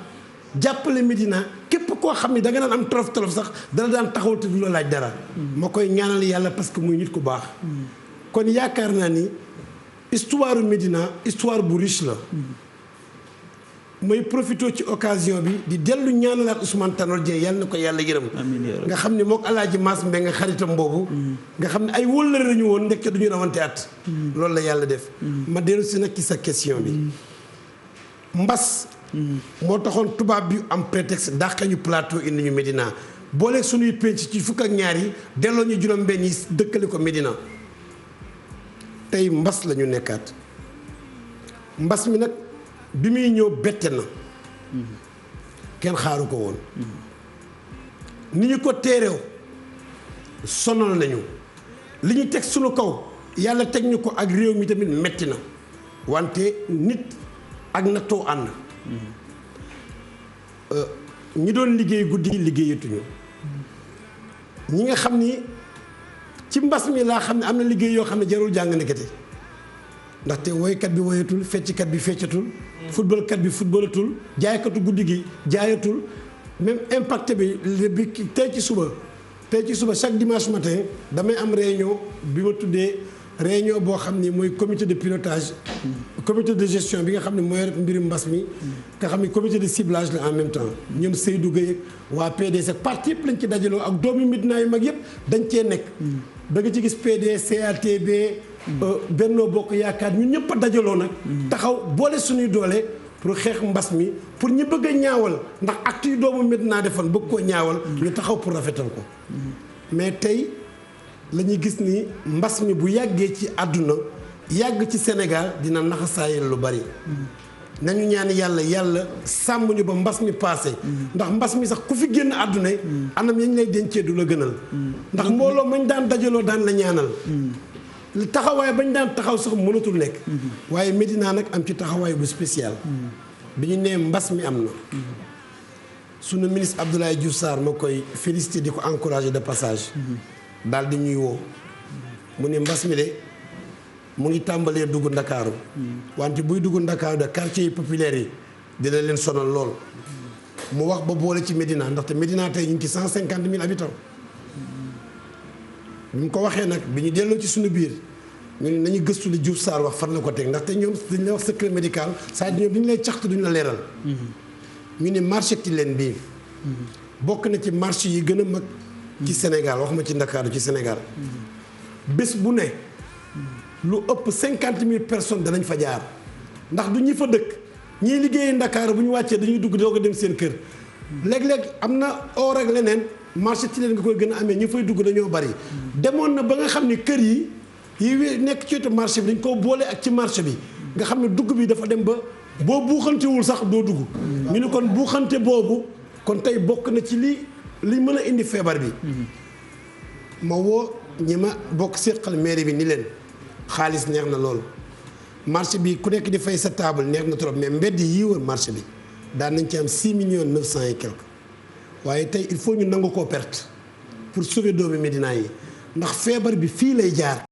jàppale Médina képp koo xam ne da nga daan am tolof sax dana daan taxawal te du la laaj dara ma koy ñaanal yàlla parce que muy nit ku baax kon yaakaar naa ni histoire Médina histoire bu riche la mooy profité ci occasion bi di dellu ñaanalaat Ousmane Tanor Dieng yàlla na ko yàlla yërëm nga xam ne mook Alaaji Maas Mbeng nga xaritam boobu nga xam ne ay wóllëre lañu woon ndekk duñu rawante at loolu la yàlla def ma dellu si nag ci sa question bi mbas moo taxoon tubaab bi am prétexte dàqa ñu plateau indi ñu Médina boole suñuy penc ci fukk ak ñaar yi delloo ñu juróom-benn yi dëkkale ko Médina tey mbas la ñu nekkaat mbas mi nag bi muy ñëw bette na kenn xaaru ko woon ni ñu ko teerew sonal nañu li ñu teg sunu kaw yàlla teg ñu ko ak réew mi tamit metti na wante nit ak nattoo ànd ñi doon liggéey guddi gi liggéeyatuñu ñi nga xam ni ci mbas mi laa xam ne am na liggéey yoo xam ne jarul jàng nekkati ndaxte woykat bi woyatul fecckat bi feccatul footballkat bi footballatul jaaykatu guddi gi jaayatul même impact bi tey ci suba chaque dimanche matin damay am réunion bi ma tuddee réunion boo xam ni mooy comité de pilotage comité de gestion bi nga xam ne mooy mbirum mbas mi nga xam ne comité de ciblage la en même temps ñoom Seydou Gueye waa PDS parti yëpp lañ ci dajaloo ak doomi Médina yu mag yëpp dañ cee nekk da nga ci gis PDS CATB Benno Bokk Yaakaar ñun ñëpp a dajaloo nag taxaw boole suñuy doole pour xeex mbas mi pour ñi bëgg a ñaawal ndax acte yu doomu Médina defoon bëgg koo ñaawal ñu taxaw pour rafetal ko mais tey la ñuy gis ni mbas mi bu yàggee ci àdduna yàgg ci Sénégal dina naxasaayal lu bari nañu ñaan yàlla sàmm ñu ba mbas mi paase ndax mbas mi sax ku fi génn àdduna anam yañ lay dencee du la gënal ndax mbooloo mañ daan dajaloo daan la ñaanal taxawaay bañ daan taxaw sax mënatul nekk waaye Médina nag am ci taxawaay bu spécial bi ñu nee mbas mi am na sunu ministre Abdoulaye Diouf Sarr ma koy félicité di ko encouragé de passage daal di ñuy woo mu ne mbas mi de mu ngi tàmbalee dugg Ndakaaru wante buy dugg Ndakaaru de quartier yi populaire yi dina leen sonal lool mu wax ba boole ci Médina ndaxte Médina tey ñu ngi ci 150 000 habitants bi mu ko waxee nag bi ñu delloo ci suñu biir ñu ne nañu gëstu li Diouf Sarr wax fan la ko teg ndaxte ñoom dañ la wax secret médical c'est-à-dire ñoom dañu lay caxtu duñu la leeral ñu ne marché Tilène bii bokk na ci marché yi gën a mag ci Sénégal waxuma ci Ndakaaru ci Sénégal bés bu ne lu ëpp 50 000 personnes danañ fa jaar ndax du ñi fa dëkk ñiy liggéeyee Ndakaaru bu ñu wàccee dañuy dugg doog a dem seen kër léeg-léeg am na or ak leneen marché Tilène nga koy gën a amee ñu fay dugg dañoo bari demoon na ba nga xam ne kër yi nekk ci wetu marché bi dañ koo boole ak ci marché bi nga xam ne dugg bi dafa dem ba boo buuxantewul sax doo dugg ñu ne kon buuxante boobu kon tey bokk na ci li mën a indi feebar bi ma woo ñi ma bokk séqal mairie bi ni leen xaalis neex na lool marché bi ku nekk di fay sa table neex na trop mais mbedd yi wër marché bi daan nañ ci am 6 millions 900 et quelque waaye tey il faut ñu nangu koo perte pour sauver doomi Médina yi ndax feebar bi fii lay jaar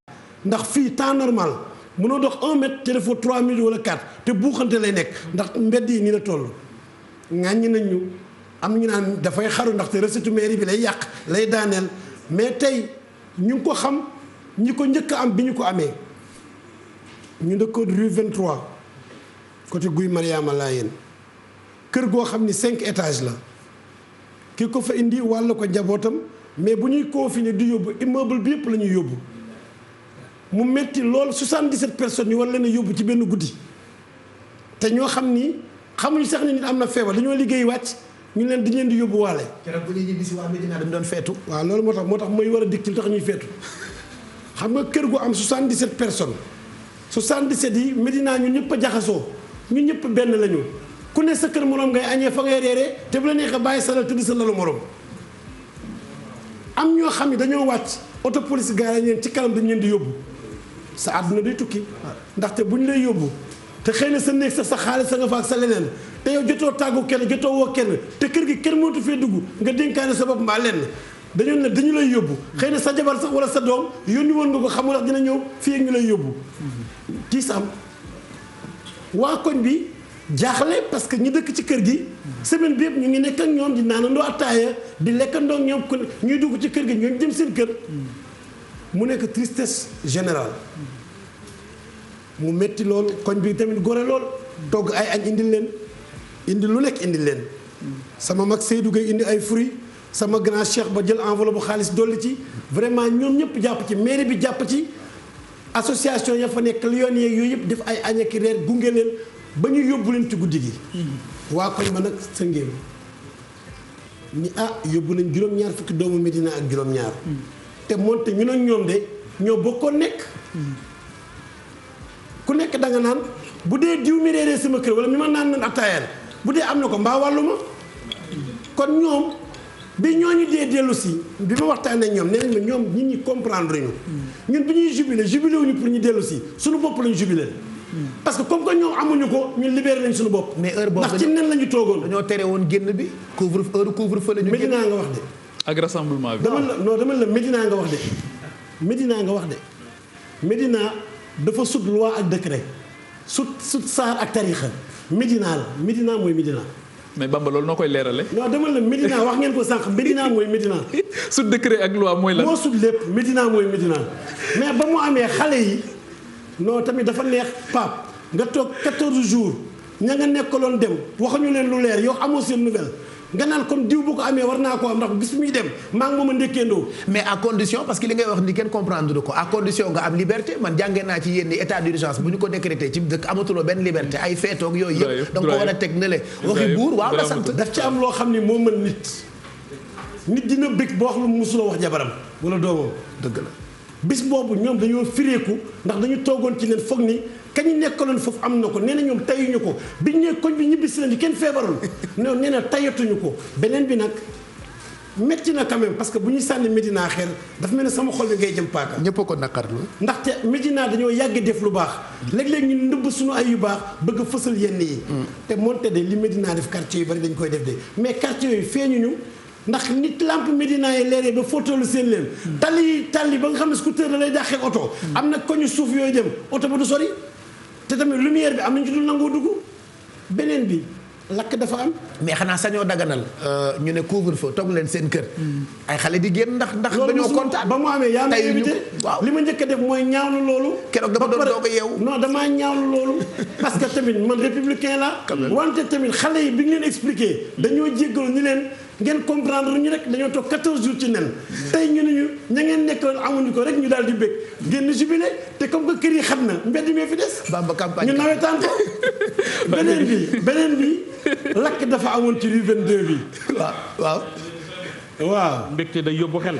ndax fii temps normal mënoo dox 1 mètre te defoo 3 minutes wala 4 te buuxante lay nekk ndax mbedd yi nii la toll ŋàññi nañ ñu am ñu naan dafay xaru ndaxte recette mairie bi lay yàq lay daaneel mais tey ñu ngi ko xam ñi ko njëkk am bi ñu ko amee ñu dëkkoon rue 23 côté Guy Mariama laa yéen kër goo xam ni 5 étages la ki ko fa indi wàll ko njabootam mais bu ñuy confiné di yóbbu immeuble bi yëpp la ñuy yóbbu mu metti lool 77 personnes ñu war leen a yóbbu ci benn guddi te ñoo xam ni xamuñu sax ni nit am na feebar dañoo liggéey wàcc ñu leen dañ leen di yóbbu waale. keroog bu ñuy ñibbi si waa Médina dañ doon feetu. waaw loolu moo tax mooy war a dikk ci lu tax ñuy feetu xam nga kër gu am 77 personnes 77 yi Médina ñun ñëpp a jaxasoo ñun ñëpp benn lañu ku ne sa kër morom ngay añee fa ngay reeree te bu la neexee bàyyi sa lal tëdd sa lalu morom am ñoo xam ne dañoo wàcc auto police gaare ñeen ci kanam dañ leen di yóbbu sa àdduna day tukki ndaxte bu ñu lay yóbbu te xëy na sa néeg sax sa xaalis sa nga fa ak sa leneen te yow jotoo tàggu kenn jotoo woo kenn te kër gi kenn mootu fee dugg nga dénkaane sa bopp mbaa lenn dañu lay yóbbu xëy na sa jabar sax wala sa doom yónni woon nga ko xamul ndax dina ñëw fii ak ñu lay yóbbu kii sam waa koñ bi jaaxle parce que ñi dëkk ci kër gi semaine bi yëpp ñu ngi nekk ak ñoom di naanandoo attaaya di lekkandoo ak ñoom ku ñuy dugg ci kër gi ñooñu dem seen kër mu nekk tristesse générale mu metti lool koñ bi tamit gore lool togg ay añ indil leen indi lu nekk indil leen sama mag Seydou Gueye indi ay fruits sama grand cheikh ba jël enveloppe bu xaalis dolli ci vraiment ñoom ñëpp jàpp ci mairie bi jàpp ci association ya fa nekk Lions yeeg yooyu yëpp def ay añ ak reer gunge leen ba ñu yóbbu leen ci guddi gi waa koñ ba nag sa ngéem ni yóbbu nañ juróom-ñaar fukki doomu Médina ak juróom-ñaar te moonte ñu ne ñoom de ñoo bokkoon nekk ku nekk da nga naan bu dee diw mi reeree sama kër wala mi ma naan attaayal bu dee am na ko mbaa wàllu ma kon ñoom bi ñooñu dee dellu si bi ma waxtaanee ñoom nee nañ ma ñoom nit ñi comprendre ñu ñun bi ñuy jubilé wuñu pour ñu dellu si suñu bopp lañu jubilé parce que comme que ñoom amuñu ko ñun libéré nañ suñu bopp. mais heure boobu ndax ci nen la ñu toogoon. dañoo tere woon génn bi couvre-feu la ñu. Médina nga wax de. ak rassemblement bi. dama la Médina nga wax de. Médina nga wax de Médina dafa sut loi ak décret sut saar ak tarixa Médina la Médina mooy Médina. mais Bamba loolu noo koy leerale. non dama la Médina wax ngeen ko sànq Médina mooy Médina. su décret ak loi mooy lan. moo sut lépp Médina mooy Médina mais ba mu amee xale yi non tamit dafa neex Pape nga toog 14 jours ña nga nekkaloon dem waxuñu leen lu leer yow amoo seen nouvelle nga naan kon diw bu ko amee war naa ko am ndax bis muy dem maa ngi moom a ndékkeendoo. mais à condition parce que li ngay wax ni kenn comprendre ko à condition nga am liberté man jàngee naa ci yéen ni état d'urgence bu ñu ko décrété ci dëkk amatuloo benn liberté ay feetoog yooyu yëpp da nga ko war a teg ne le waxi buur waaw la sant daf ci am loo xam ni moo mën nit dina bëgg boo wax lu musuloo wax jabaram wala doomam dëgg la bis boobu ñoom dañoo fireeku ndax dañu toogoon ci leen foog ni kañu nekkaloon foofu am na ko nee na ñoom tayuñu ko biñ ne koñ bi ñibbisi nañu kenn feebarul non nee na tayatuñu ko beneen bi nag metti na quand même parce que bu ñuy sànni Médina xeer dafa mel ne sama xol bi ngay jëm paaka. ñëpp a ko naqarlu. ndaxte Médina dañoo yàgg def lu baax léeg-léeg ñu ndëbb suñu ay yu baax bëgg a fësal yenn yi. te moonte de li Médina def quartier yu bari dañ koy def de mais quartier yooyu feeñuñu ndax nit lampe Médina yi leeree ba fotoolu seen leen. tali ba nga xam ne scooter da lay dàqee oto. am na koñu suuf yooyu dem oto ba du sori te tamit lumière bi am nañu ci dul nangoo dugg beneen bi. lakk dafa am. mais xanaa sañoo daganal. ñu ne couvre-feu toog leen seen kër. ay xale di génn ndax dañoo kontaan. ba mu amee yaa ma invité waaw li ma njëkk a def mooy ñaawlu loolu. keroog dafa doon doog a yeewu. non damaa ñaawlu loolu. parce que tamit man républicain la wante tamit xale yi bi ñu leen expliqué. dañoo jéggalu ni leen ngeen comprendre ñu rek dañoo toog 14 jours ci nen. tey ñu ne ñu ña ngeen nekkoon amuñu ko rek ñu daal di bëgg génn jubilé te comme que kër yi xam na mbedd mi fi des. Bamba campagne ñu nawetaan ko. beneen bi. lakk dafa amoon ci rue 22 bi. waaw. mbégte day yóbbu xel.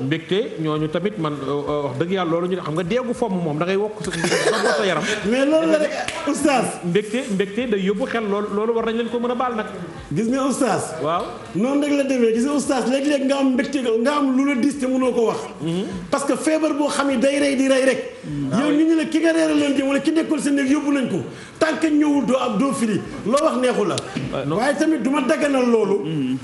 mbégte ñooñu tamit man wax dëgg yàlla loolu ñu xam nga deegu fomm moom da ngay wokk sa yaram. mais loolu la rek oustaz. mbégte day yóbbu xel loolu war nañ leen ko mën a baal nag. gis nga oustaz. waaw. noonu rek la demee gis nga oustaz léeg-léeg nga am mbégte nga am lu la dis te mënoo ko wax. parce que feebar boo xam ne day rey di rey rek. yow nit ñi la ki nga reeraloon jëm wala ki nekkoon sa néeg yóbbu nañ ko tant que ñëwul doo firi loo wax neexu la. waaye tamit du ma dagganal loolu.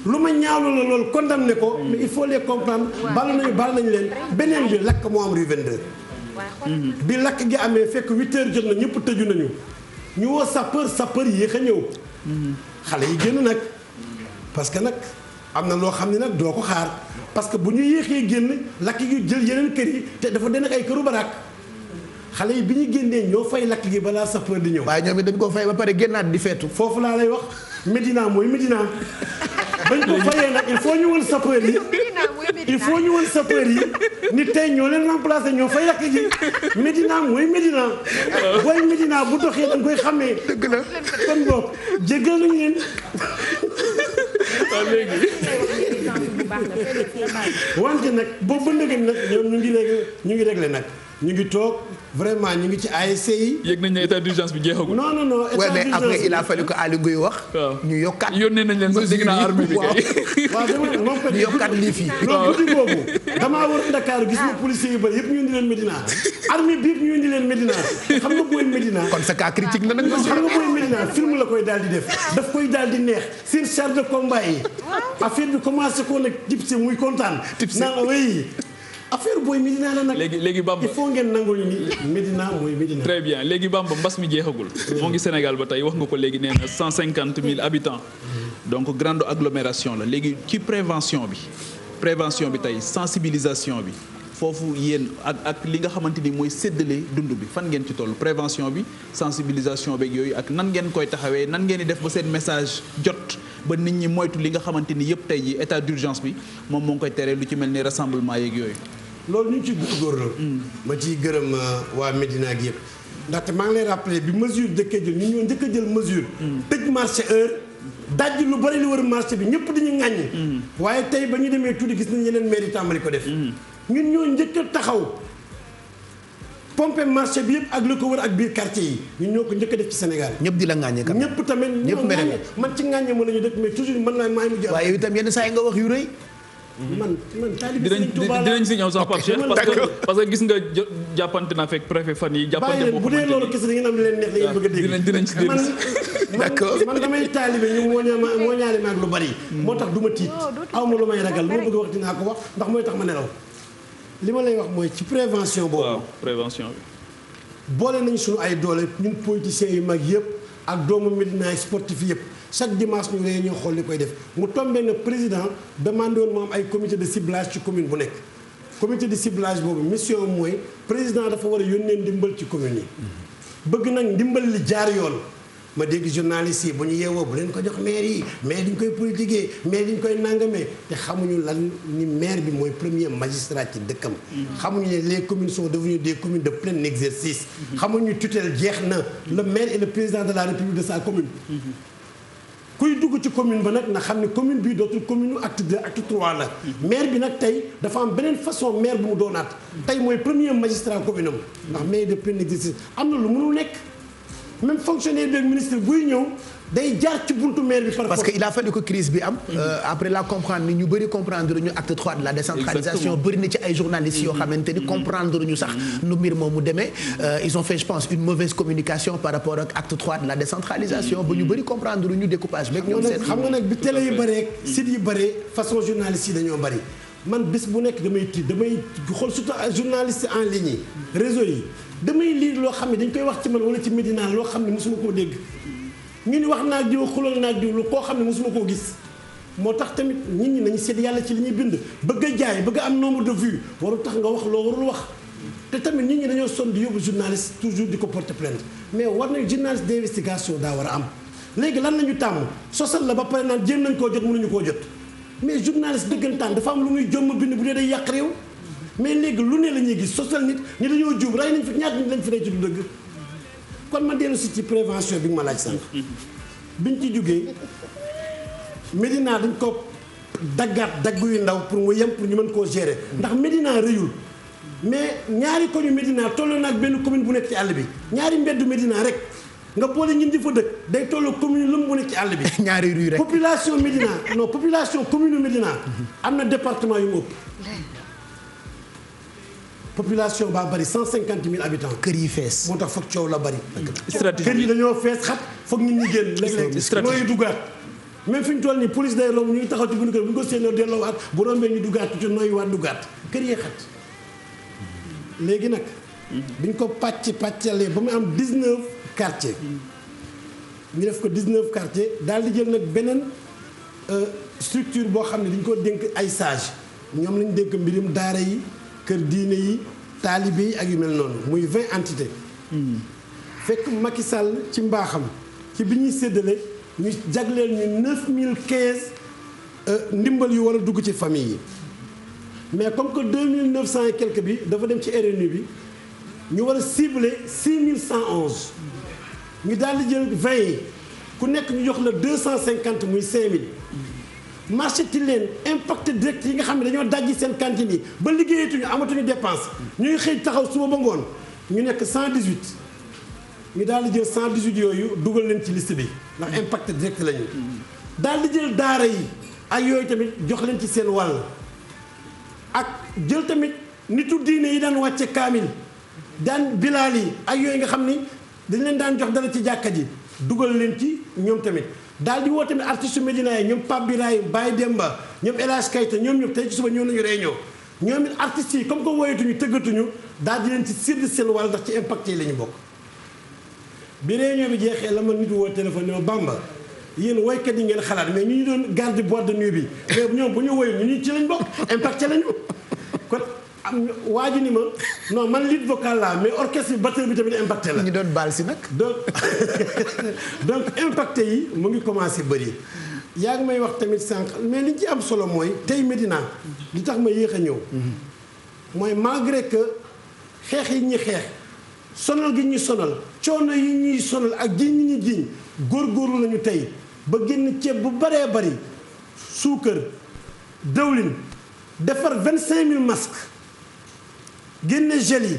lu ma ñaawlu la loolu condamné ko. mais il faut les comprendre. baal nañu leen beneen bi lakk moo am rue 22. bi lakk gi amee fekk 8h jot na ñëpp tëju nañu. ñu woo sapeur yéex a ñëw. xale yi génn nag parce que nag am na loo xam ne nag doo ko xaar parce que bu ñu yéexee génn lakk gi jël yeneen kër yi te dafa den ak ay këru baraak xale yi bi ñu génnee ñoo fay lakk gi balaa sapeur di ñëw. waaye ñoom it dañ koo fay ba pare génnaat di feetu. foofu laa lay wax Médina mooy Médina bañ ko fayee nag il faut ñu woon sapeur yi ni tey ñoo leen remplacé ñoo fay lakk gi Médina mooy Médina booy Médina bu doxee dañ koy xàmmee. dëgg la kon boog jéggal nañu leen. waaw léegi. wante nag boobu ba ndëgën nag ñoom ñu ngi réglé nag ñu ngi toog vraiment ñu ngi ci ASC yi. yëg nañ ne état d'urgence bi jeexagul. non état d'urgence mais après il a fallu que Aliou Nguy wax. ñu yokkaat yónnee nañ leen sax dégg naa armée bi kay. waaw ñu yokkaat lii fii. non guddi boobu damaa war Dakar gis nga policiers yu bëri yëpp ñu indi leen Médina armée bi yëpp ñu indi leen Médina xam nga booy Médina. kon sa cas critique na nag. xam nga booy Médina film la koy daal di def daf koy daal di neex seen char de combat yi affaire bi commencé ko nag tipsé muy kontaan. naan oui. affaire booy Médina la nag. léegi Bamba il faut ngeen nangul ni Médina mooy Médina. très bien léegi Bamba mbas mi jeexagul. moo ngi Sénégal ba tey wax nga ko léegi nee na 150 000 habitants. donc grande agglomération la léegi ci prévention bi tey sensibilisation bi foofu yéen ak li nga xamante ni mooy séddale dund bi fan ngeen ci toll prévention bi sensibilisation beeg yooyu ak nan ngeen koy taxawee nan ngeen di def ba seen message jot ba nit ñi moytu li nga xamante ni yëpp tey ji état d'urgence bi moom moo ngi koy tere lu ci mel ni rassemblement yeeg yooyu. loolu ñu ngi ciy góorgóorlu. ma ciy gërëm waa Médina gi yëpp. ndaxte maa ngi lay rappelé bi mesure njëkkee jël ñun ñoo njëkk a jël mesure. tëj marché heure. dajj lu bari lu wër marché bi ñëpp dañu ŋàññi. waaye tey ba ñu demee tuuti gis nañ yeneen maire yi tàmbali ko def. ñun ñoo njëkk a taxaw pomper marché bi yëpp ak lu ko wër ak biir quartier yi ñun ñoo ko njëkk a def ci Sénégal. ñëpp di la ŋàññi kam ñëpp tamit ñëpp man ci ŋàññe ma la ñu dëkk mais toujours man maa ngi mujj. waaye yow itam yenn saa yi nga wax yu rëy. man taalibe Sëriñ Tuubaa la dinañ si ñëw sax Pape Cheikh parce que gis nga jàppante na fekk préfet fan yi jàppante boo bu dee loolu kese da ngeen am leen neex da ngeen bëgg a dégg dinañ si dellu si man damay taalibe ñu moo ñaale maag lu bari moo tax du ma tiit aw ma lu may ragal lu ma bëgg a wax dinaa ko wax ndax mooy tax ma nelaw li ma lay wax mooy ci prévention boobu. waaw prévention bi. boole nañ suñu ay doole ñun politiciens yu mag yëpp ak doomu Médina sportif yëpp chaque dimanche ñu réunion xool li koy def mu tombé na président demandé woon mu am ay comité de ciblage ci commune bu nekk. comité de ciblage boobu mission mooy président dafa war a yónnee ndimbal ci commune yi. bëgg nag ndimbal li jaar yoon. ma dégg journaliste yi bu ñu yeewoo bu leen ko jox maire yi maire dañ koy politiquer maire dañ koy nangamee te xamuñu lan ni maire bi mooy premier magistrat ci dëkkam. xamuñu ne les communes sont devenues des communes de plein exercice. xamuñu tutelle jeex na le maire est le président de la république de sa commune. kuy dugg ci commune ba nag na xam ne commune bii dootul commune acte 2 acte 3 la. maire bi nag tey dafa am beneen façon maire bu mu doonaat. tey mooy premier magistrat commune am ndax maire de plein exercice am na lu mënul nekk. même fonctionnaire bi ministre buy ñëw day jaar ci buntu maire bi. parce que il a fallu que crise bi am. après la comprendre ni ñu bëri comprendre ñu acte 3 de la décentralisation. bëri na ci ay journalistes yoo xamante ni comprendre ñu sax nu mbir moomu demee. ils ont fait je pense une mauvaise communication par rapport ak acte 3 de la décentralisation ba ñu bëri comprendre ñu découpage beeg ñoom seen. xam nga nag bi télé yi bëree sites yi bëree façon journalistes yi dañoo bëri man bés bu nekk damay tiit damay xool surtout journalistes en ligne yi réseau yi. damay lire loo xam ne dañ koy wax ci man wala ci Médina loo xam ne mosuma koo dégg ñu ni wax naa diw xulal naa diw lu koo xam ne mosuma koo gis moo tax tamit nit ñi nañu seet yàlla ci li ñuy bind bëgg a jaay bëgg a am nombre de vues waru tax nga wax loo warul wax te tamit nit ñi dañoo sonn di yóbbu journaliste toujours di ko porter plainte mais war nañ journaliste d'investigation daa war a am léegi lan la ñu tàmm sosal la ba pare naan jéem nañ koo jot mënuñu koo jot mais journaliste dëggantaan dafa am lu muy jomm bind bu dee day yàq réew mais léegi lu ne la ñuy gis sosal nit ñi dañoo juum rey nañ fi ñaata nit lañ fi rey ci du dëgg kon ma dellu si ci prévention bi nga ma laaj sànq biñ ci jógee Médina dañ ko daggaat dagg yu ndaw pour mu yem pour ñu mën koo gérer ndax Médina rëyul mais ñaari koñu Médina tolloo na ak benn commune bu nekk ci àll bi ñaari mbeddu Médina rek nga boole ñun di fa dëkk day tolloo commune lëm bu nekk ci àll bi. ñaari rue rek. population Médina non population commune Médina am na département yu mu ëpp. population baa bari 150 000 habitants. kër yi fees. moo tax foog coow la bari. stratégie kër yi dañoo fees xat foog nit ñi génn. léeg-léeg nooy duggaat. même fi ñu toll nii police day romb ñu ngi taxaw ci buñu kër bu ñu ko séenoo delloowaat bu rombee ñu duggaat ci nooy waat duggaat kër yee xat léegi nag. biñ ko pàccalee ba mu am 19 quartiers. ñu def ko 19 quartiers daal di jël nag beneen structure boo xam ne dañ ko dénk ay sage ñoom lañ dénk mbirum daara yi kër diine yi taalibe yi ak yu mel noonu muy 20 entités. fekk Macky Sall ci mbaaxam ci bi ñuy séddale ñu jagleel ñu 9015 ndimbal yu war a dugg ci famille yi mais comme que 2900 et quelque bi dafa dem ci RNU bi ñu war a cibler 6111 ñu daal di jël 20 yi ku nekk ñu jox la 250 muy 5000 marché ti leen impact direct yi nga xam ne dañoo dajji seen cantine yi ba liggéeyatuñu amatuñu dépense ñuy xëy taxaw suba ba ngoon ñu nekk 118 ñu daal di jël 118 yooyu dugal leen ci liste bi ndax impact direct lañu daal di jël daara yi ak yooyu tamit jox leen ci seen wàll ak jël tamit nitu diine yi daan wàcce kaamil daan bilaal yi ak yooyu nga xam ni dañ leen daan jox dara ci jàkka ji dugal leen ci ñoom tamit daal di woo tamit artiste Médina yi ñoom Pape Biraye Baye Demba ñoom El Hadj Kayta ñoom ñëpp tey ci suba ñëw nañu réunion ñoom it artistes yi comme que woyatuñu tëggatuñu daal di leen ci sirdi seen wàll ndax ci impact yi la ñu bokk bi réunion bi jeexee la ma nit woo téléphone ne ma Bamba yéen woykat yi ngeen xalaat mais ñu doon garde boîte de nuit bi mais ñoom bu ñu woyu ñu ci lañ bokk impacté lañu kon am waa ji ni ma non man lead vocal la mais orchestre bi batteur bi tamit impacté la. ñu doon baal si nag. donc impacté yi mu ngi commencé bëri. yaa ngi may wax tamit sànq mais li ci am solo mooy tey Médina li tax ma yéex a ñëw. mooy malgré que xeex yi ñuy xeex sonal gi ñuy sonal coono yi ñuy sonal ak jiñ ñi ñuy jiñ góorgóorlu nañu tey ba génn ceeb bu baree bari suukar dëwlin defar 25000 masques. génne gel yi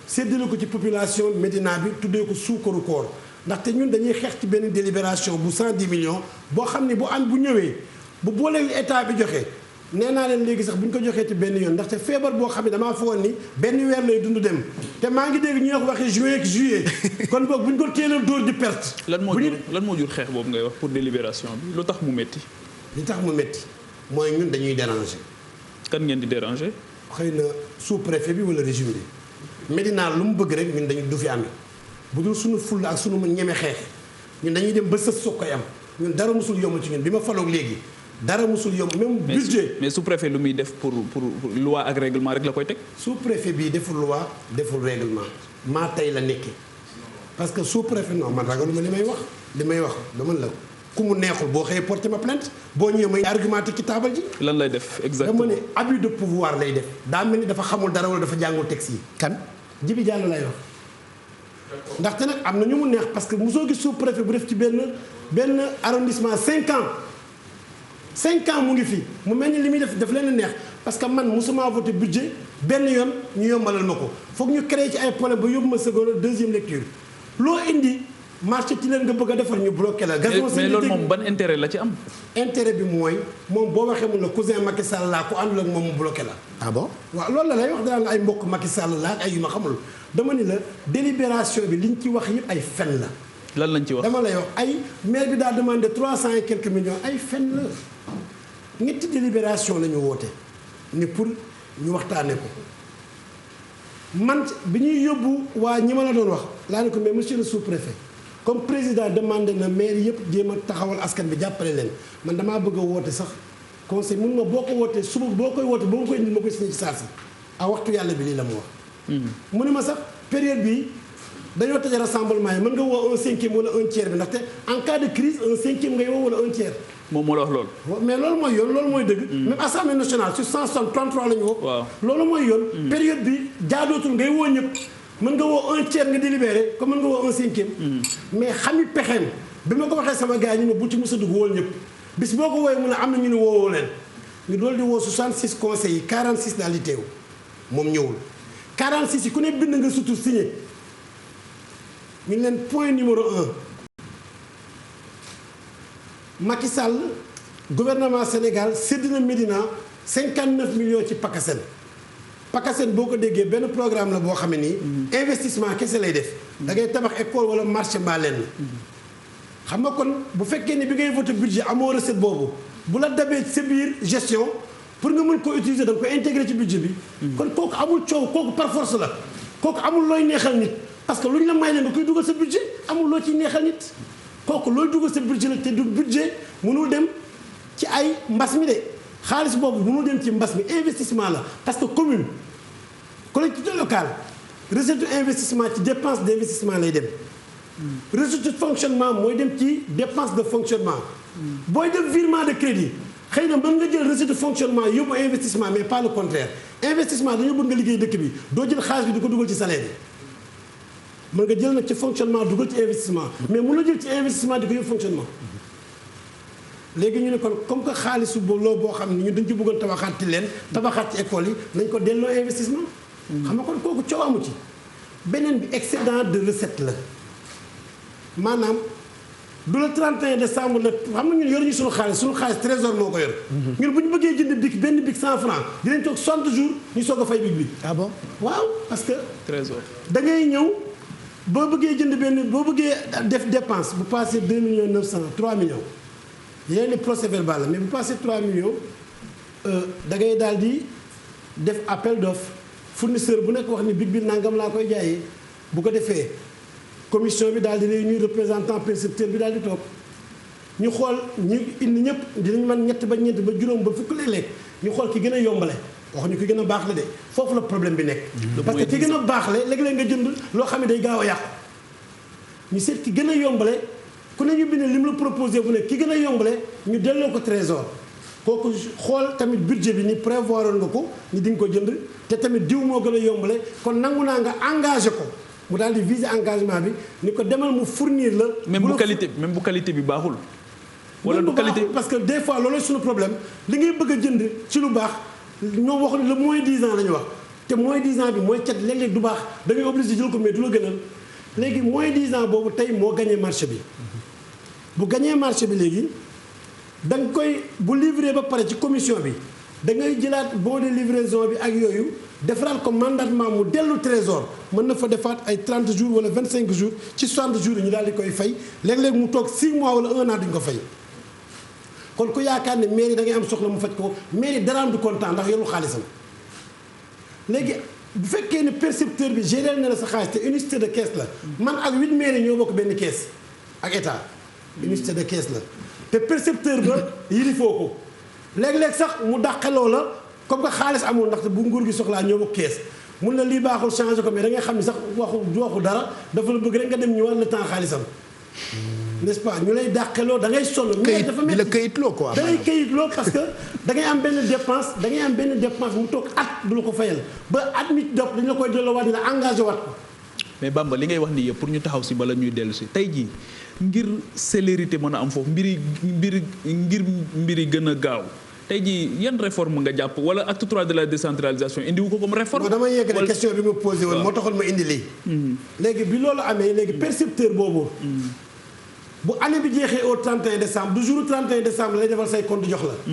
séddale ko ci population Médina bi tuddee ko suukaru koor ndaxte ñun dañuy xeex ci benn délibération bu 110 millions boo xam ne bu am bu ñëwee bu boolee état bi joxe nee naa leen léegi sax bu ñu ko joxee ci benn yoon ndaxte feebar boo xam ne damaa foog ni benn weer lay dund dem te maa ngi dégg ñu wax waxee juin ak juillet kon boog bu ñu ko teelal dóor di perte. lan moo jur xeex boobu ngay wax pour délibération bi lu tax mu métti. li tax mu métti mooy ñun dañuy déranger. kan ngeen di déranger. xëy na sous préfet bi wala régime bi Médina lu mu bëgg rek ñun dañu du fi amee bu dul suñu fulla ak suñu ñeme xeex ñun dañuy dem ba sës soog koy am ñun dara musul yomb ci ñun bi ma faloog léegi dara musul yomb même budget. mais sous préfet lu muy def pour loi ak règlement rek la koy teg. sous préfet bii deful loi deful règlement maa tey la nekkee parce que sous préfet non man ragaluma li may wax dama la ku mu neexul boo xëyee porté ma plainte boo ñëwee may argumenté ci taabal ji. lan lay def exactement dama ne abus de pouvoir lay def daa mel ni dafa xamul dara wala dafa jàngul texte yi. kan Jibi Diallo lay wax ndaxte nag am na ñu mu neex parce que mosoo gis sous préfet bu def ci benn arrondissement 5 ans 5 ans mu ngi fi mu mel ni li muy def leen neex parce que man mosuma voté budget benn yoon ñu yombalal ma ko foog ñu créé ci ay problème ba yóbbu ma seconde deuxième lecture loo indi. marché ci leen nga bëgg a defar ñu bloqué la. mais loolu moom ban intérêt la ci am. intérêt bi mooy moom boo waxee mun la cousin Macky Sall laa ku àndul ak moom mu bloqué la. ah bon waaw loolu la lay wax daan la ay mbokk Macky Sall laa ay yu ma xamul dama ni la délibération bi liñ ci wax yëpp ay fen la. lan lañ ci wax dama lay wax ay maire bi daa demandé 300 et quelques millions ay fen la ñetti délibération la ñu woote ni pour ñu waxtaanee ko man bi ñuy yóbbu waa ñi ma la doon wax laa ne ko mais monsieur le sous-préfet. comme président demandé na maire yëpp jéem a taxawal askan bi jàppale leen man damaa bëgg a woote sax conseil mun ma boo ko wootee suba boo koy woote boo ma koy indi ma koy signé ci saa si a waxtu yàlla bi lii la mu wax. mu ne ma sax période bii dañoo tëj rassemblement yi mën nga woo un cinquième wala un tiers bi ndaxte en cas de crise un cinquième ngay woo wala un tiers. moom moo la wax loolu. mais loolu mooy yoon loolu mooy dëgg. même assemblée nationale sur 163 la ñu woo. waaw loolu mooy yoon. période bi jaadootul ngay woo ñëpp. mën nga woo un tiers nga délibéré comme mën nga woo un cinquième. mais xami pexeem bi ma ko waxee sama gars yi ñu ne bu ci mos a dugg wool ñëpp bis boo ko woowee mu ne am na ñu ne woowoo leen ñu dool di woo 66 conseils yi 46 daal di teew moom ñëwul 46 yi ku ne bind nga surtout signé ñu leen point numéro 1 Macky Sall gouvernement Sénégal sédd na Médina 59 millions ci PACASEN boo ko déggee benn programme la boo xam ne nii investissement kese lay def da ngay tabax école wala marché mbaa leen xam nga kon bu fekkee ni bi ngay voté budget amoo recette boobu bu la dabee sa biir gestion pour nga mën ko utiliser da nga ko intégrer ci budget bi kon kooku amul coow kooku par force la kooku amul looy neexal nit parce que lu ñu la may leen nga koy dugal sa budget amul loo ciy neexal nit kooku looy dugal sa budget la te du budget mënul dem ci ay mbas mi de xaalis boobu mënul dem ci mbas mi investissement la parce que commune collectivité locale recette investissement ci dépense d' investissement lay dem recette de fonctionnement mooy dem ci dépense de fonctionnement booy def virement de crédit xëy na mën nga jël recette de fonctionnement yóbbu investissement mais pas le contraire investissement dañoo bëgg nga liggéey dëkk bi doo jël xaalis bi di ko dugal ci salaire yi mën nga jël nag ci fonctionnement dugal ci investissement mais mun la jël ci investissement di ko yóbbu fonctionnement léegi ñu ne kon comme que xaalisu loo boo xam ne ñun dañ ci bëggoon tabaxaat ci leen tabaxaat ci école yi nañ ko delloo investissement xam nga kon kooku coow amu ci beneen bi excédent de recette la maanaam du la 31 décembre la xam nga ñun yoruñu suñu xaalis trésor moo ko yor ñun bu ñu bëggee jënd bic benn bic 100 francs dinañ toog 60 jours ñu soog a fay bic bi ah bon waaw parce que trésor da ngay ñëw boo bëggee jënd benn boo bëggee def dépense bu passé 2 millions 900 3 millions yeneen ni procès verbal la mais bu passé 3 millions da ngay daal di def appel d'offre fournisseur bu nekk wax ni bic bi nangam laa koy jaayee bu ko defee commission bi daal di réunir représentant percepteur bi daal di toog ñu xool ñu indi ñëpp dinañ mën ñett ba ñeent ba juróom ba fukk léeg-léeg ñu xool ki gën a yombale waxuñu ki gën a baax la de foofu la problème bi nekk parce que ki gën a baax la léeg-léeg nga jënd loo xam ne day gaaw a yàqu ñu seet ki gën a yombale ku ne ñu bind li mu la proposé bu ne ki gën a yombale ñu delloo ko trésor kooku xool tamit budget bi ni prévoir nga ko ni di nga ko jënd te tamit diw moo gën a yombale kon nangu naa nga engagé ko mu daal di viser engagement bi ni ko demal mu fournir la. même bu qualité bi baaxul. wala du qualité parce que des fois loolu suñu problème li ngay bëgg a jënd ci lu baax ñoo wax ne le moins 10 ans la ñu wax te moins 10 ans bi mooy cat léeg-léeg du baax da ngay obligé jël ko mais du la gënal léegi moins 10 ans boobu tey moo gagné marché bi bu gagné marché bi léegi da nga koy bu livré ba pare ci commission bi da ngay jëlaat bon de livraison bi ak yooyu. defaraat ko mandatement mu dellu trésor mën na fa defaat ay 30 jours wala 25 jours ci 60 jours yi ñu daal di koy fay léeg-léeg mu toog 6 mois wala 1 an duñ ko fay kon ku yaakaar ne mairie da ngay am soxla mu faj ko mairie daraam du kontaan ndax yorul xaalisam léegi bu fekkee ne percepteur bi géré na la sa xaalis te unité de caisse la man ak 8 mairie ñoo bokk benn caisse ak état unité de caisse la te percepteur ba yilifoo ko léeg-léeg sax mu dàqeloo la comme que xaalis amul ndaxte bu nguur gi soxlaa ñoo bokk kees mun na lii baaxul changé ko mais da ngay xam ni sax waxu dara dafa la bëgg rek nga dem ñu war le temps xaalisam n'est-ce pas ñu lay dàqeloo da ngay sonn. këyit dafa di la këyitloo quoi. da ngay këyitloo parce que da ngay am benn dépense mu toog at du la ko fayal ba at mi dop dañu la koy delloo waat dina engagé waat ko. mais Bamba li ngay wax nii yëpp pour ñu taxaw si bala ñuy dellu si tey jii ngir célérité mën a am foofu mbiri gën a gaaw. tey jii yan réforme nga jàpp wala acte 3 de la décentralisation indiwu ko comme réforme. bon dama yegg ne question bi ma posé woon moo taxoon ma indi lii. léegi bi loolu amee léegi percepteur boobu. bu année bi jeexee au 31 décembre du jour 31 décembre lay defal say compte jox la.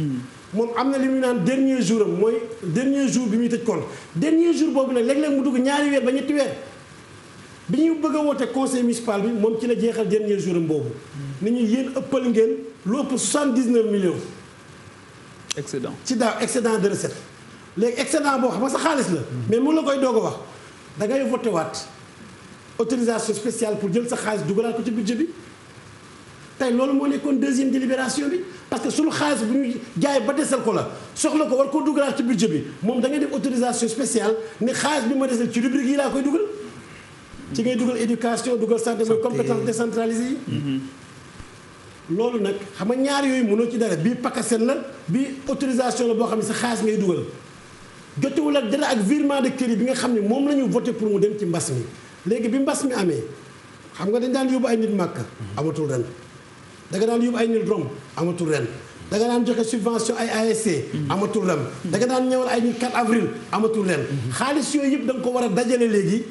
moom am na li muy naan dernier jour am mooy dernier jour bi muy tëj compte. dernier jour boobu nag léeg-léeg mu dugg ñaari weer ba ñetti weer bi ñuy bëgg a woote conseil municipal bi moom ci la jeexal dernier jour am boobu. ni ñu yéen ëppal ngeen lu ëpp 79 millions. excédent ci daaw excédent de recette léegi excédent boo xam nga sa xaalis la mais mun la koy doog a wax da ngay voté waat autorisation spéciale pour jël sa xaalis dugalaat ko ci budget bi tey loolu moo nekkoon deuxième délibération bi parce que suñu xaalis bu ñu jaay ba desal ko la soxla ko war koo dugalaat ci budget bi moom da ngay def autorisation spéciale ne xaalis bi ma desal ci rubrique yi laa koy dugal ci ngay dugal éducation dugal santé mooy compétence décentralisée yi loolu nag xam nga ñaar yooyu mënoo ci dara bii PACASEN la bii autorisation la boo xam ne sa xaalis ngay dugal jotewul ak dara ak virement de crédit bi nga xam ne moom la ñu voté pour mu dem ci mbas mi léegi bi mbas mi amee xam nga dañ daan yóbbu ay nit Màkka amatul ren da nga daan yóbbu ay nit Rome amatul ren da nga daan joxe subvention ay ASC amatul ren da nga daan ñëwal ay nit 4 avril amatul ren xaalis yooyu yëpp da nga ko war a dajale léegi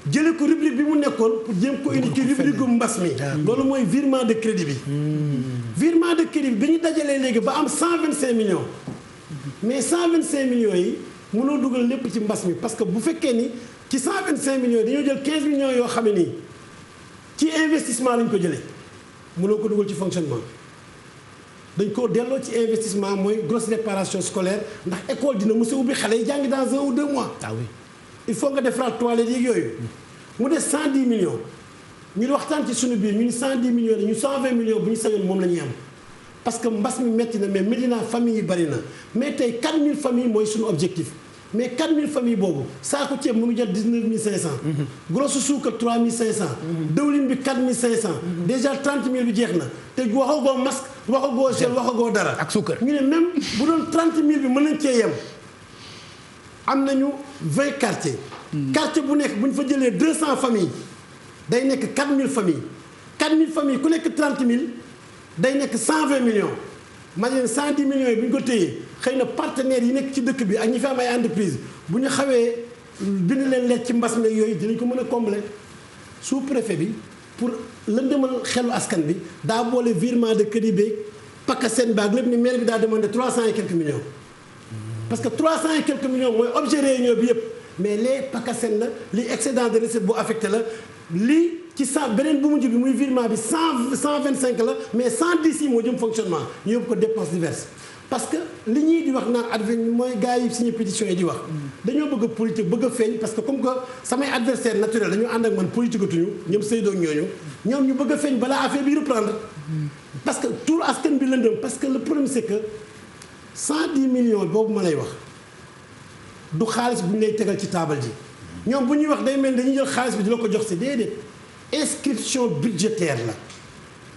jëlee ko rubrique bi mu nekkoon pour jéem ko indi ci rubrique gu mbas mi. loolu mooy virement de crédit bi. virement de crédit bi ñu dajalee léegi ba am 125 millions. mais 125 millions yi mënoo dugal lépp ci mbas mi parce que bu fekkee ni ci 125 millions dañoo jël 15 millions yoo xam ne nii ci investissement lañ ko jëlee mënoo ko dugal ci fonctionnement. dañ koo delloo ci investissement mooy grosse réparation scolaire ndax école dina mos a ubbi xale yi jàngi dans 1 ou 2 mois. ah oui il faut nga defaraat toilette yeeg yooyu. mu des 110 millions ñu waxtaan ci suñu biir ñu 110 millions la ñu 120 millions bu ñu sañoon moom la ñuy am. parce que mbas mi metti na mais Médina famille yi bari na mais tey 4000 familles mooy suñu objectif mais 4000 familles boobu saako ceeb mu ngi jot 19500. grosse suukar 3500. dëwlin bi 4500. déjà 30000 bi jeex na te waxagoo masque waxagoo gel waxagoo dara. ak suukar ñu ne même bu doon 30000 bi mën nañ cee yem am nañu 20 quartiers. quartier bu nekk bu ñu fa jëlee 200 familles day nekk 4000 familles 4000 familles ku nekk 30000 day nekk 120 millions. ma ne leen 110 millions yi bu ñu ko téyee xëy na partenaires yi nekk ci dëkk bi ak ñi fi am ay entreprise bu ñu xawee bind leen lekk ci mbas mi yooyu dinañ ko mën a combler sous préfet bi pour lëndëmal xelu askan bi daa boole virement de crédit beeg pakka seen baag lépp ni maire bi daa demandé 300 et quelques millions. parce que 300 et quelques millions mooy objet réunion bi yëpp mais les pakka seen la li excédent de recette bu affecté la lii ci beneen bu mujj bi muy virement bi 125 la mais 110 yi moo jëm fonctionnement ñu yóbbu ko dépenses diverses parce que li ñuy di wax naan adversaire mooy gars yi signé pétition yi di wax dañoo bëgg a politique bëgg a feeñ parce que comme que samay adversaire naturel dañoo ànd ak man politique atuñu ñoom Seydou ak ñooñu ñoom ñu bëgg a feeñ balaa affaire bi reprendre parce que tout askan bi lëndëm parce que le problème c'est que 110 millions boobu ma lay wax du xaalis bu ñu lay tegal ci taabal ji ñoom bu ñuy wax day mel dañuy jël xaalis bi di la ko jox si déedéet inscription budgétaire la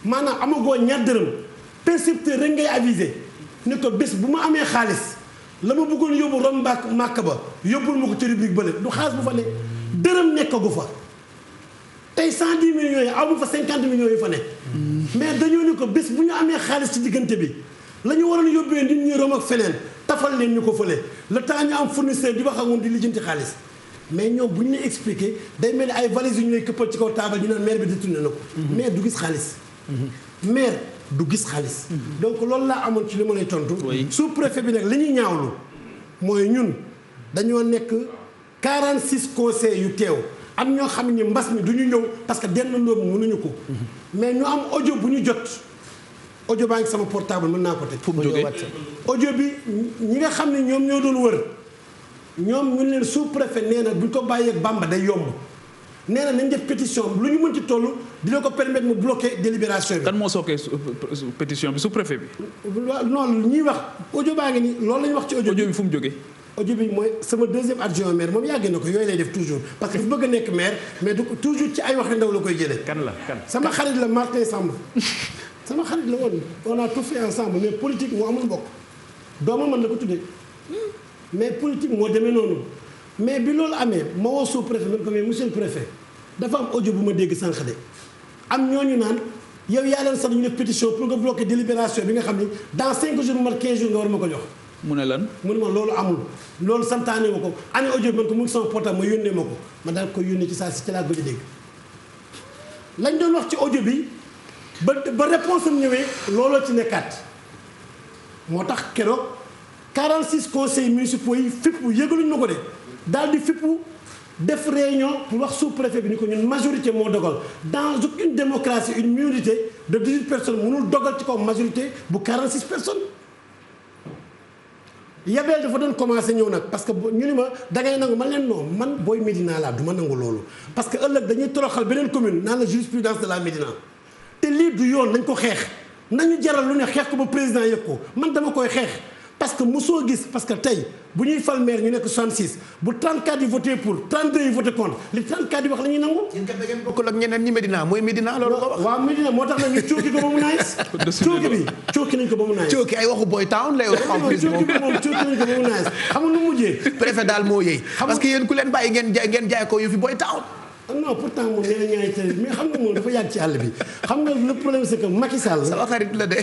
maanaam amagoo ñaar dërëm percepteur rek ngay aviser ne ko bés bu ma amee xaalis la ma bëggoon yóbbu rom màkk ba yóbbul ma ko ci rubrique bële du xaalis bu fa ne dërëm nekkagu fa tey 110 millions yi amu fa 50 millions yu fa ne mais dañoo ne ko bés bu ñu amee xaalis ci diggante bi la ñu waroon yóbbee nit ñi rom ak feneen tafal leen ñu ko fële le temps ñu am fournisseur di wax ak moom di lijjanti xaalis mais ñoom bu ñu lay expliqué day mel ni ay valises yu ñu lay këppal ci kaw taabal ñu naan maire bi détourné na ko. maire du gis xaalis. maire du gis xaalis. donc loolu laa amoon ci li ma lay tontu. sous préfet bi nag li ñuy ñaawlu mooy ñun dañoo nekk 46 conseils yu teew am ñoo xam ni mbas mi du ñu ñëw parce que denn ndóob mënuñu ko. mais ñu am audio bu ñu jot. audio baa ngi sama portable mën naa ko teg. fu mu jógee audio bi ñi nga xam ne ñoom ñoo doon wër. ñoom ñu leen sous préfet nee na bu ñu ko bàyyeeg Bamba day yomb nee na nañ def pétition lu ñu mën ci toll dina ko permettre mu bloquer délibération bi. kan moo sookee pétition bi sous préfet bi. non ñuy wax audio baa ngi nii loolu la ñu wax ci audio bi fu mu jógee. audio bi mooy sama deuxième adjoint maire moom yàgg na ko yooyu lay def toujours parce que dafa bëgg a nekk maire mais du toujours ci ay waxi ndaw la koy jëlee. kan la kan sama xarit la Martin Samb sama xarit la woon on a tout fait ensemble mais politique moo amul mbokk doomam man la ko tuddee. mais politique moo demee noonu mais bi loolu amee ma woo sous préfet man ko mais monsieur le préfet dafa am audio bu ma dégg sànq de am ñooñu naan yow yaa leen sax ñu def pétition pour nga bloquer délibération bi nga xam ni dans 5 jours mu mat 15 jours nga war ma ko jox. mu ne lan mu ne ma loolu amul loolu santaane ma ko année audio bi man ko mu ngi sama portable ma yónnee ma ko ma daal koy yónnee ci saa si ci laa gëj a dégg lañ doon wax ci audio bi ba réponse am ñëwee looloo ci nekkaat moo tax keroog. 46 conseils municipaux yi fippu yëgaluñ ma ko de daal di fippu def réunion pour wax sous-préfet bi ni ko ñun majorité moo dogal dans aucune démocratie une minorité de 18 personnes mënul dogal ci kaw majorité bu 46 personnes. yabeel dafa doon commencé ñëw nag parce que ñu ni ma dangay nangu man leen non man booy Médina laa du ma nangu loolu parce que ëllëg dañuy toroxal beneen commune naan la jurisprudence de la Médina te lii du yoon nañ ko xeex nañu jaral lu ne xeex ko ba président yëg ko man dama koy xeex. parce que mosoo gis parce que tey bu ñuy fal maire ñu nekk 66 bu 34 yi voté pour 32 yi voté contre li 34 yi wax la ñuy nangu. yéen kat da ngeen bokkul ak ñeneen ñi Médina mooy Médina loolu ko wax. waaw Médina moo tax nag ñu cooki ko ba mu naaj. cooki bi cooki nañ ko ba mu naaj. cooki ay waxu boy town lay wax. cooki bi moom cooki nañ ko ba mu naaj xam nga nu mujjee. préfet daal moo yëy. parce que yéen ku leen bàyyi ngeen jaay ko yu fi boy town. non pourtant moom nee na ñaari télé mais xam nga moom dafa yàgg ci àll bi xam nga le problème c'est que Macky Sall. sama xarit la de.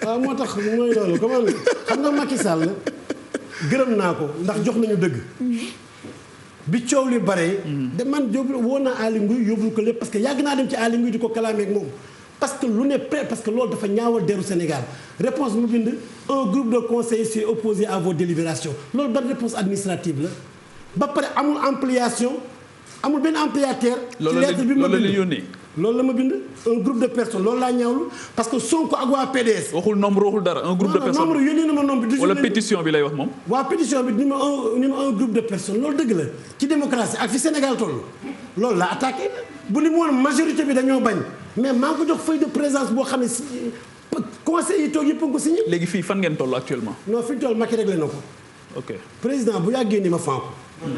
waaw moo tax mooy loolu comment xam nga Macky Sall gërëm naa ko ndax jox nañu dëgg bi coow li bare. de man yóbbu woo naa Aly Ngouille yóbbul ko lépp parce que yàgg naa dem ci Aly Ngouille di ko kalaamee ak moom. parce que lu ne prêt parce que loolu dafa ñaawal deru Sénégal réponse mu bind un groupe de conseillers s'est opposé à vos délibérations loolu ban réponse administrative la ba pare amul ampliation amul benn ampliateur. ci lettre bi ma bind loolu la ma bind un groupe de personnes loolu laa ñaawlu parce que Sonko ak waa PDS. waxul nombre waxul dara un groupe de personnes nombre yónnee na ma nombre. wala pétition bi lay wax moom. waa pétition bi ni ma un groupe de personnes loolu dëgg la ci démocratie ak fi Sénégal toll loolu la attaqué bu li mu woon majorité bi dañoo bañ mais maa ngi ko jox feuille de présence boo xam ne si conseil yi toog yëpp a ngi ko signé. léegi fii fan ngeen toll actuellement. non fi ñu toll Macky réglé na ko. ok président bu yàggee ni ma fan ko.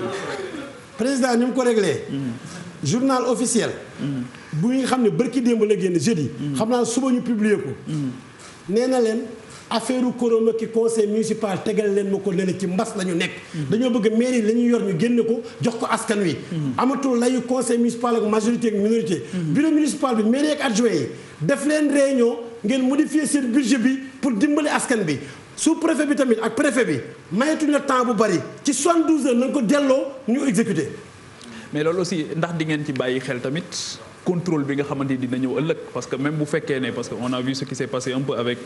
président ni mu ko réglé. journal officiel. bu nga xam ne bërki démb la génn jeudi. xam naa suba ñu publier ko. nee na leen affaire corona ki conseil municipal tegal leen ma ko ne ci mbas la ñu nekk. dañoo bëgg mairie la ñuy yor ñu génne ko jox ko askan wi. amatul layu conseil municipal ak majorité ak minorité. bureau municipal bi mairie ak adjoint yi def leen réunion ngeen modifier seen budget bi pour dimbali askan bi. sous préfet bi tamit ak préfet bi mayetuñ la temps bu bari ci 72 heures nañ ko delloo ñu exécuter. mais loolu aussi ndax di ngeen ci bàyyi xel tamit contrôle bi nga xamante ni dina ñëw ëllëg parce que même bu fekkee ne parce que on a vu ce qui s'est passé un peu avec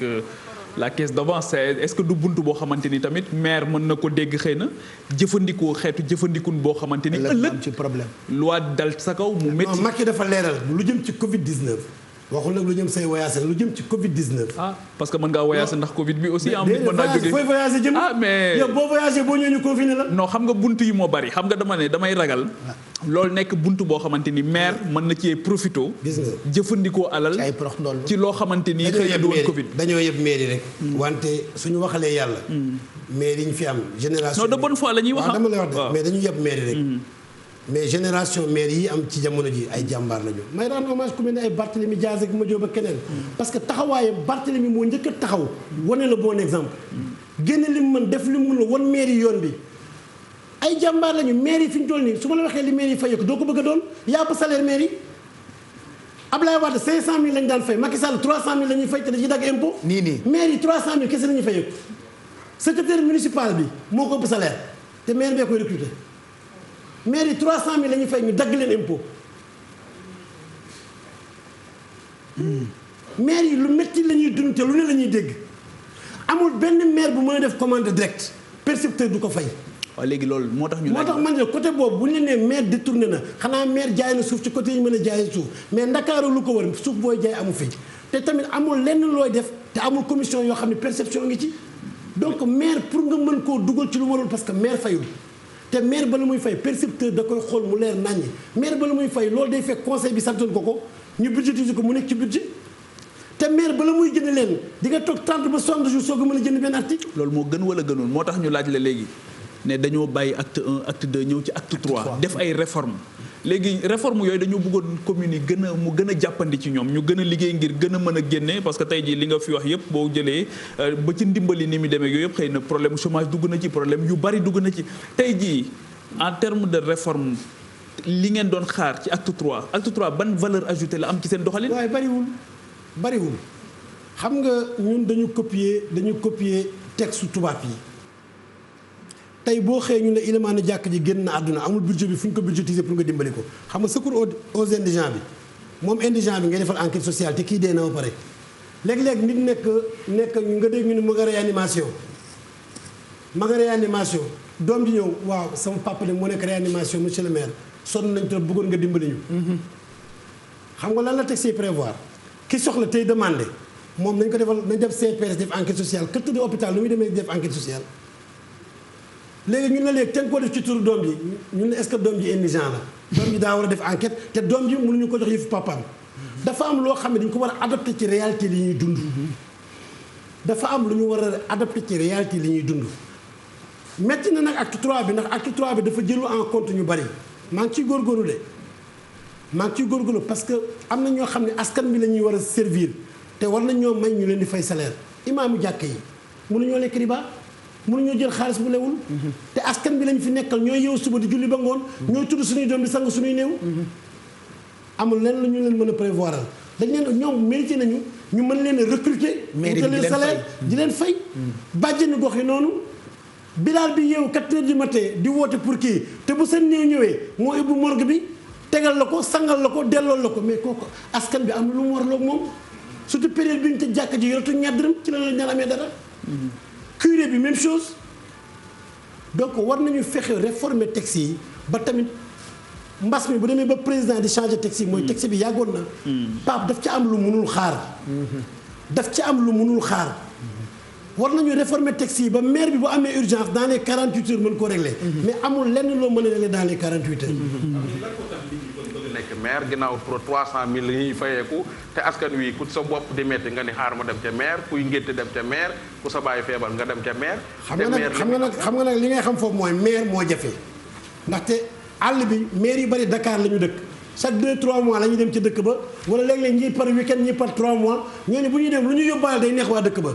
la caisse d'avance est-ce que du buntu boo xamante ni tamit maire mën na ko dégg xëy na jëfandikoo xeetu jëfandikun boo xamante ni ëllëg ci problème loi dal sa kaw mu métti. Macky dafa leeral lu jëm ci Covid 19 waxul nag lu jëm say voyage lu jëm ci Covid 19. parce que mën ngaa voyager ndax Covid bi aussi. am mën naa jógee fooy voyager jëm. mais yow boo voyager boo ñëwee ñu confiné la. non xam nga buntu yi moo bari xam nga dama ne damay ragal. loolu nekk buntu boo xamante ni maire mën na cee profito. gis nga jëfandikoo alal. ci ay prox ndool ci loo xamante ni xëy na du woon Covid. dañoo yëpp mairie rek. wante suñu waxalee yàlla. mairie yi ñu fi am génération. non de bonne foi la ñuy wax. dama lay wax de mais dañu yëpp mairie rek. mais génération maire yi am ci jamono ji ay jàmbaar lañu may rendre hommage ku mel ne ay Barthélemy Diaz ak Madiop ak keneen parce que taxawaayam Barthélemy moo njëkk a taxaw wane la bon exemple génne li mu mën def li mu mën la wan maire yi yoon bi ay jàmbaar lañu maire yi fi ñu toll nii su ma la waxee li maire yi fay ko doo ko bëgg a doon yàpp salaire maire yi Ablaye Wade 500000 lañu daan fay Macky Sall 300000 la ñuy fay te dañuy dagg impôt nii maire yi 300000 kese la ñuy fay ko secrétaire municipal bi moo ko ëpp salaire te maire bee koy recruter maire yi 300000 la ñuy fay ñu dagg leen impôt maire yi lu métti la ñuy dund te lu ne la ñuy dégg amul benn maire bu mën a def commande directe percepteur du ko fay. waaw léegi loolu moo tax ñu. moo tax man de côté boobu bu ñu nee maire détourné na xanaa maire jaay na suuf ci côté yi mën a jaay suuf mais Ndakaaru lu ko wër suuf booy jaay amu fi te tamit amul lenn looy def te amul commission yoo xam ne perception ngi ci donc maire pour nga mën koo dugal ci lu warul parce que maire fayul. te maire ba la muy fay percepteur da koy xool mu leer naññi maire ba la muy fay loolu day fekk conseil bi santoon ko ñu budgétiser ko mu nekk ci budget te maire ba la muy jënd leen di nga toog 30 ba 60 jours soog a mën a jënd benn article. loolu moo gën wala gënul moo tax ñu laaj la léegi ne dañoo bàyyi acte 1 acte 2 ñëw ci acte 3 def ay réformes léegi réforme yooyu dañoo bëggoon communes yi gën a mu gën a jàppandi ci ñoom ñu gën a liggéey ngir gën a mën a génne parce que tey jii li nga fi wax yëpp boo jëlee ba ci ndimbali ni mu demee yooyu yëpp xëy na problème chômage dugg na ci problème yu bari dugg na ci tey jii en termes de réforme li ngeen doon xaar ci acte 3 acte 3 ban valeur ajoutée la am ci seen doxalin. waaye bariwul xam nga ñun dañu copier texte tubaab yi tey boo xëyee ñu ne ilimaanu jàkk ji génn na àdduna amul budget bi fu ñu ko budgétiser pour nga dimbali ko xam nga secours aux indigents bi moom indigent bi ngay defal enquête sociale te kii dee na ba pare léeg-léeg nit nekk nga dégg ñu ne ma nga réanimation doom ji ñëw waaw sama papa de moo nekk réanimation monsieur le maire sonn nañ trop bëggoon nga dimbali ñu. xam nga lan la texte yi prévoir ki soxla tey demandé moom nañ ko defal nañ def CPRS def enquête sociale kër tëdd hôpital nu muy demee def enquête sociale. léegi ñun la léegi te nga koo def ci turu doom ji ñun la est-ce que doom ji indigent la doom ji daa war a def enquête te doom ji mënuñu ko jox yëfu papaam dafa am loo xam ne dañu ko war a adapté ci réalité li ñuy dund. dafa am lu ñu war a adapté ci réalité li ñuy dund. metti na nag acte 3 bi ndax acte 3 bi dafa jëlu en compte ñu bari maa ngi ciy góorgóorlu parce que am na ñoo xam ne askan bi la ñuy war a servir te war nañ ñoo may ñu leen di fay salaire imaamu jàkk yi mënuñoo lekk riba mënuñoo jël xaalis bu lewul te askan bi lañ fi nekkal ñooy yeewu suba di julli ba ngoon ñooy tudd suñuy doom di sang suñuy néew amul leen lu ñu leen mën a prévoir dañ leen ñoom mérité nañu ñu mën leen a recruter wutal leen salaire di leen fay bàjjenu gox yi noonu bilaal bi yeewu 4 heures du matin di woote pour kii te bu seen néew ñëwee moo ubbi morgue bi tegal la ko sangal la ko delloo la ko mais kooku askan bi am lu mu warloog moom surtout période bi ñu te jàkk ji yoratu ñaar dërëm ci la la ñaan amee dara. curé bi même chose donc war nañu fexe réformer texte yi ba tamit mbas mi bu demee ba président di changer texte yi mooy texte bi yàggoon na. Pape daf ci am lu munul xaar. daf ci am lu munul xaar. war nañu réformer texte yi ba maire bi bu amee urgence dans les 48 heures mën ko régler. mais amul lenn loo mën a régler dans les 48 heures. nekk maire ginnaaw pour 300 000 yi ñuy fayeeku te askan wi ku sa bopp di metti nga ni xaar ma dem ca maire kuy ngénte dem ca maire ku sa bàyyi feebar nga dem ca maire. xam nga nag li ngay xam foofu mooy maire moo jafe ndaxte àll bi maire yu bari Dakar la ñu dëkk chaque 2-3 mois la ñuy dem ci dëkk ba wala léeg-léeg ñii par week-end ñii par 3 mois ñooñu bu ñuy dem lu ñu yóbbaale day neex waa dëkk ba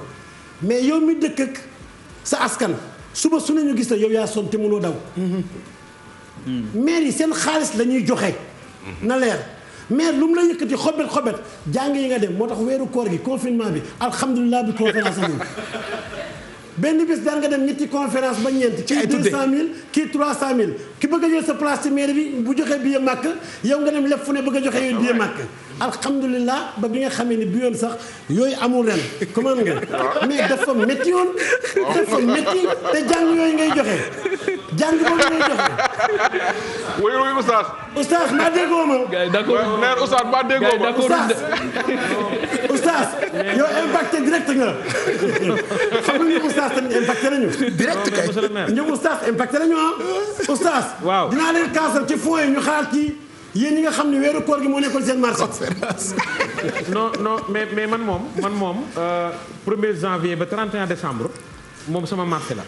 mais yow mi dëkk ak sa askan suba su ne ñu gis la yow yaa sonn te mënoo daw. maire yi seen xaalis la ñuy joxe. na leer maire lu mu la yëkkati xobet jàng yi nga dem moo tax weeru koor gi confinement bi alhamdulilah bi conférence yi benn bis daan nga dem ñetti conférence ba ñeent. kii 200000 kii 300000 ki bëgg a jël sa place ci maire bi bu joxee billet màkk yow nga dem lépp fu ne bëgg a joxe yow billet màkk. alhamdulilah ba bi nga xamee ni bi yoon sax yooyu amul ren comment nga mais dafa métti woon dafa métti te jàng yooyu ngay joxe jàng boobu ngay joxe. oui oustaz. oustaz maa déggoo ma. gars yi d'accord maire oustaz maa déggoo ma. oustaz yow impacté direct nga xam nga ñu oustaz tamit impacté nañu. direct kay ñu oustaz impacté nañu ah. oustaz. waaw dinaa leen kaasal ci fonds yi ñu xalaat ci. yéen ñi nga xam ne weeru koor gi moo nekkoon seen marché. non mais man moom 1er janvier ba 31 décembre moom sama marché la.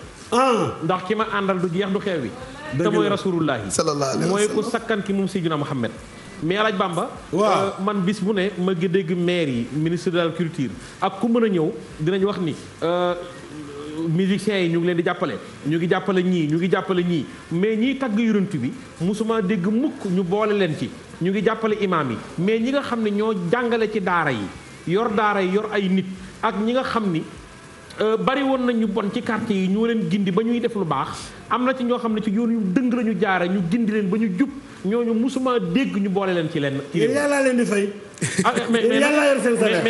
ndax ki ma àndal du jeex du xew wi. te mooy rasulullahi sallallahu alayhi wa sallam mooy ku sakkan ki moom Seydina Muhammad mais alaaj Bamba. waaw man bis bu ne ma ngi dégg maire yi ministre de la culture ak ku mën a ñëw dinañ wax ni. musiciens yi ñu ngi leen di jàppale ñu ngi jàppale ñii mais ñiy tagg yonent bi musuma dégg mukk ñu boole leen ci ñu ngi jàppale imaam yi mais ñi nga xam ne ñoo jàngale ci daara yi yor ay nit ak ñi nga xam ni bari woon nañ ñu bon ci quartier yi ñoo leen gindi ba ñuy def lu baax am na ci ñoo xam ne ci yoon yu dëng la ñu jaare ñu gindi leen ba ñu jub ñooñu musuma dégg ñu boole leen ci leen. yàlla leen di fay. mais yàlla yor seen salaire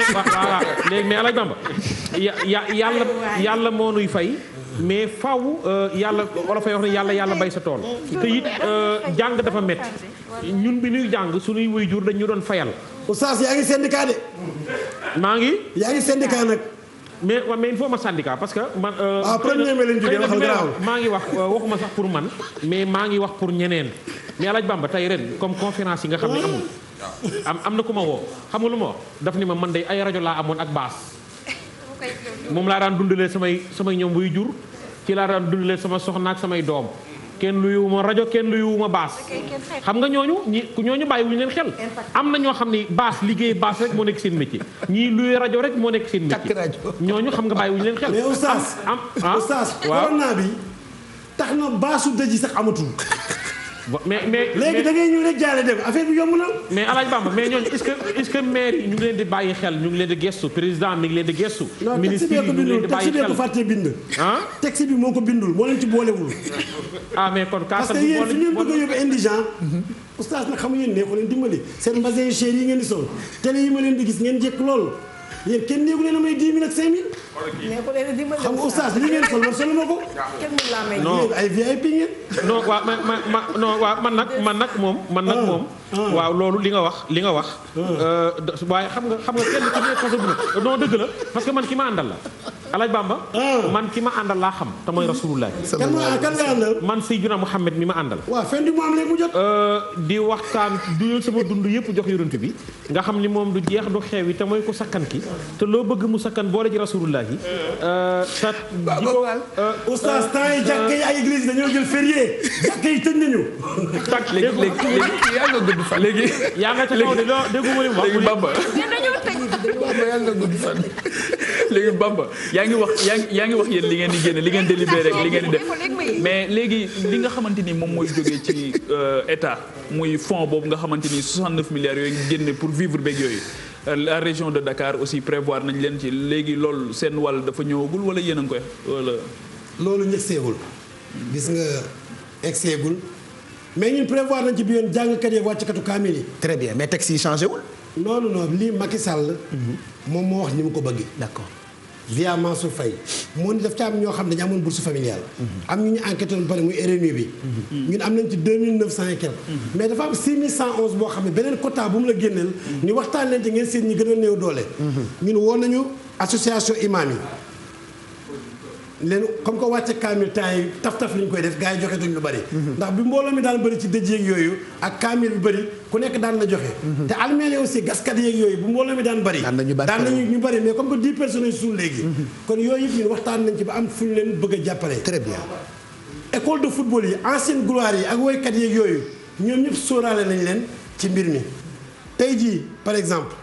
léegi mais alaaj Bamba yàlla moo nuy fay mais faw yàlla wala fay wax ne yàlla bay sa tool te it jàng dafa métti ñun bi ñuy jàng suñuy waajur dañ ñu doon fayal. oustaz yaa ngi syndicat de. yaa ngi syndicat nag. mais il faut ma syndicat parce que man. premier mai lañ jógee waxal garaawul maa ngi wax waxuma sax pour man mais maa ngi wax pour ñeneen mais alaaj Bamba tey ren comme conférence yi nga xam ne amul. am na ku ma woo xam nga lu ma wax daf ni ma man day ay rajo laa amoon ak baas moom laa daan dundalee samay ñoom buy jur ci laa daan dundalee sama soxna ak samay doom kenn luyuwuma rajo kenn luyuwuma baas xam nga ñooñu bàyyi wuñu leen xel am na ñoo xam ne baas liggéey baas rek moo nekk seen métier ñii luy rajo rek moo nekk seen métier ñooñu xam nga bàyyi wuñu leen xel. mais oustaz corona bi tax na baasu dëj sax amatul. mais léegi da ngay ñëw rek jaale dem affaire bi yomb na. mais alaaj Bamba mais ñooñu est-ce que maire yi ñu ngi leen di bàyyi xel ñu ngi leen di gestu président mi ngi leen di gestu. ministre yi ñu ngi leen di bàyyi xel texte bi ko fàttee bind. texte bi moo ko bindul moo leen ci boolewul. mais kon parce que yéen fi ngeen bëgg a yóbbu indigent. oustaz nag xam nga yéen neexu leen dimbali seen mbasin cher yi ngeen di sol télé yi ma leen di gis ngeen jekk lool yéen kenn néegu leen a may 10 000 ak 5 000. xam nga oustaz li ngeen sol man solu ma ko. non ay VIP ngeen. non man nag moom. waaw loolu li nga wax. waaye xam nga kenn ku nekk fasa bu non dëgg la parce que man ki ma àndal la. alaaj Bamba. man ki ma àndal laa xam te mooy rasulullah. kan nga àndal. man Seydina Muhammad mi ma àndal. waaw fen di mu am léegi mu jot. di waxtaan duyal sama dund yëpp jox yonent bi nga xam ni moom du jeex du xew yi te mooy ko sakkan ki te loo bëgg mu sakkan boole ji rasulullah yi. oustaz temps yi jàkka yi ay église dañoo jël férié jàkka yi tëj nañu. léegi yaa nga gudd fan léegi. yaa nga ca kaw de déggu ma li mu wax. léegi Bamba yaa nga gudd fan léegi Bamba yaa ngi wax yéen li ngeen di génne li ngeen délibéré rek li ngeen di def mais léegi li nga xamante ni moom mooy jógee ci état muy fonds boobu nga xamante ni 69 milliards yooyu génne pour vivre beeg yooyu. La région de Dakar aussi prévoir nañ leen ci léegi loolu seen wàll dafa ñëwagul wala yéen a ngi koy wala. loolu ñëgseegul gis nga egseegul mais ñun prévoir nañ ci bi yoon jàngkat yi wàcckatu kaamil yi. très bien mais texte yi changé wul. non lii Macky Sall. moom moo wax ni mu ko bëggee. d'accord. via Mansour Faye moo ni daf ca am ñoo xam ne dañu amoon bourse familiale. am ñu ñu enquêté woon pare muy RNU bi. ñun am nañ ci 2900 et quelques. mais dafa am 6111 boo xam ne beneen quota bu mu la génneel. ni waxtaan leen ci ngeen seet ñi gën a néew doole. ñun woon nañu association imam yi. leen comme que wàcce kaamil temps yi taf-taf li ñu koy def gars yi joxe tuñ lu bëri. ndax bi mbooloo mi daan bëri ci dëj yeeg yooyu ak kaamil bi bëri ku nekk daan la joxe. te almeele aussi gaskat yeeg yooyu bu mbooloo mi daan bëri. daan nañu ñu bëri mais comme que 10 personnes yi suul léegi. kon yooyu yëpp ñun waxtaan nañ ci ba am fu ñu leen bëgg a jàppale. très bien. école de football yi ancienne gloire yi ak woykat yeeg yooyu ñoom ñëpp sóoraale nañ leen ci mbir mi. tey jii par exemple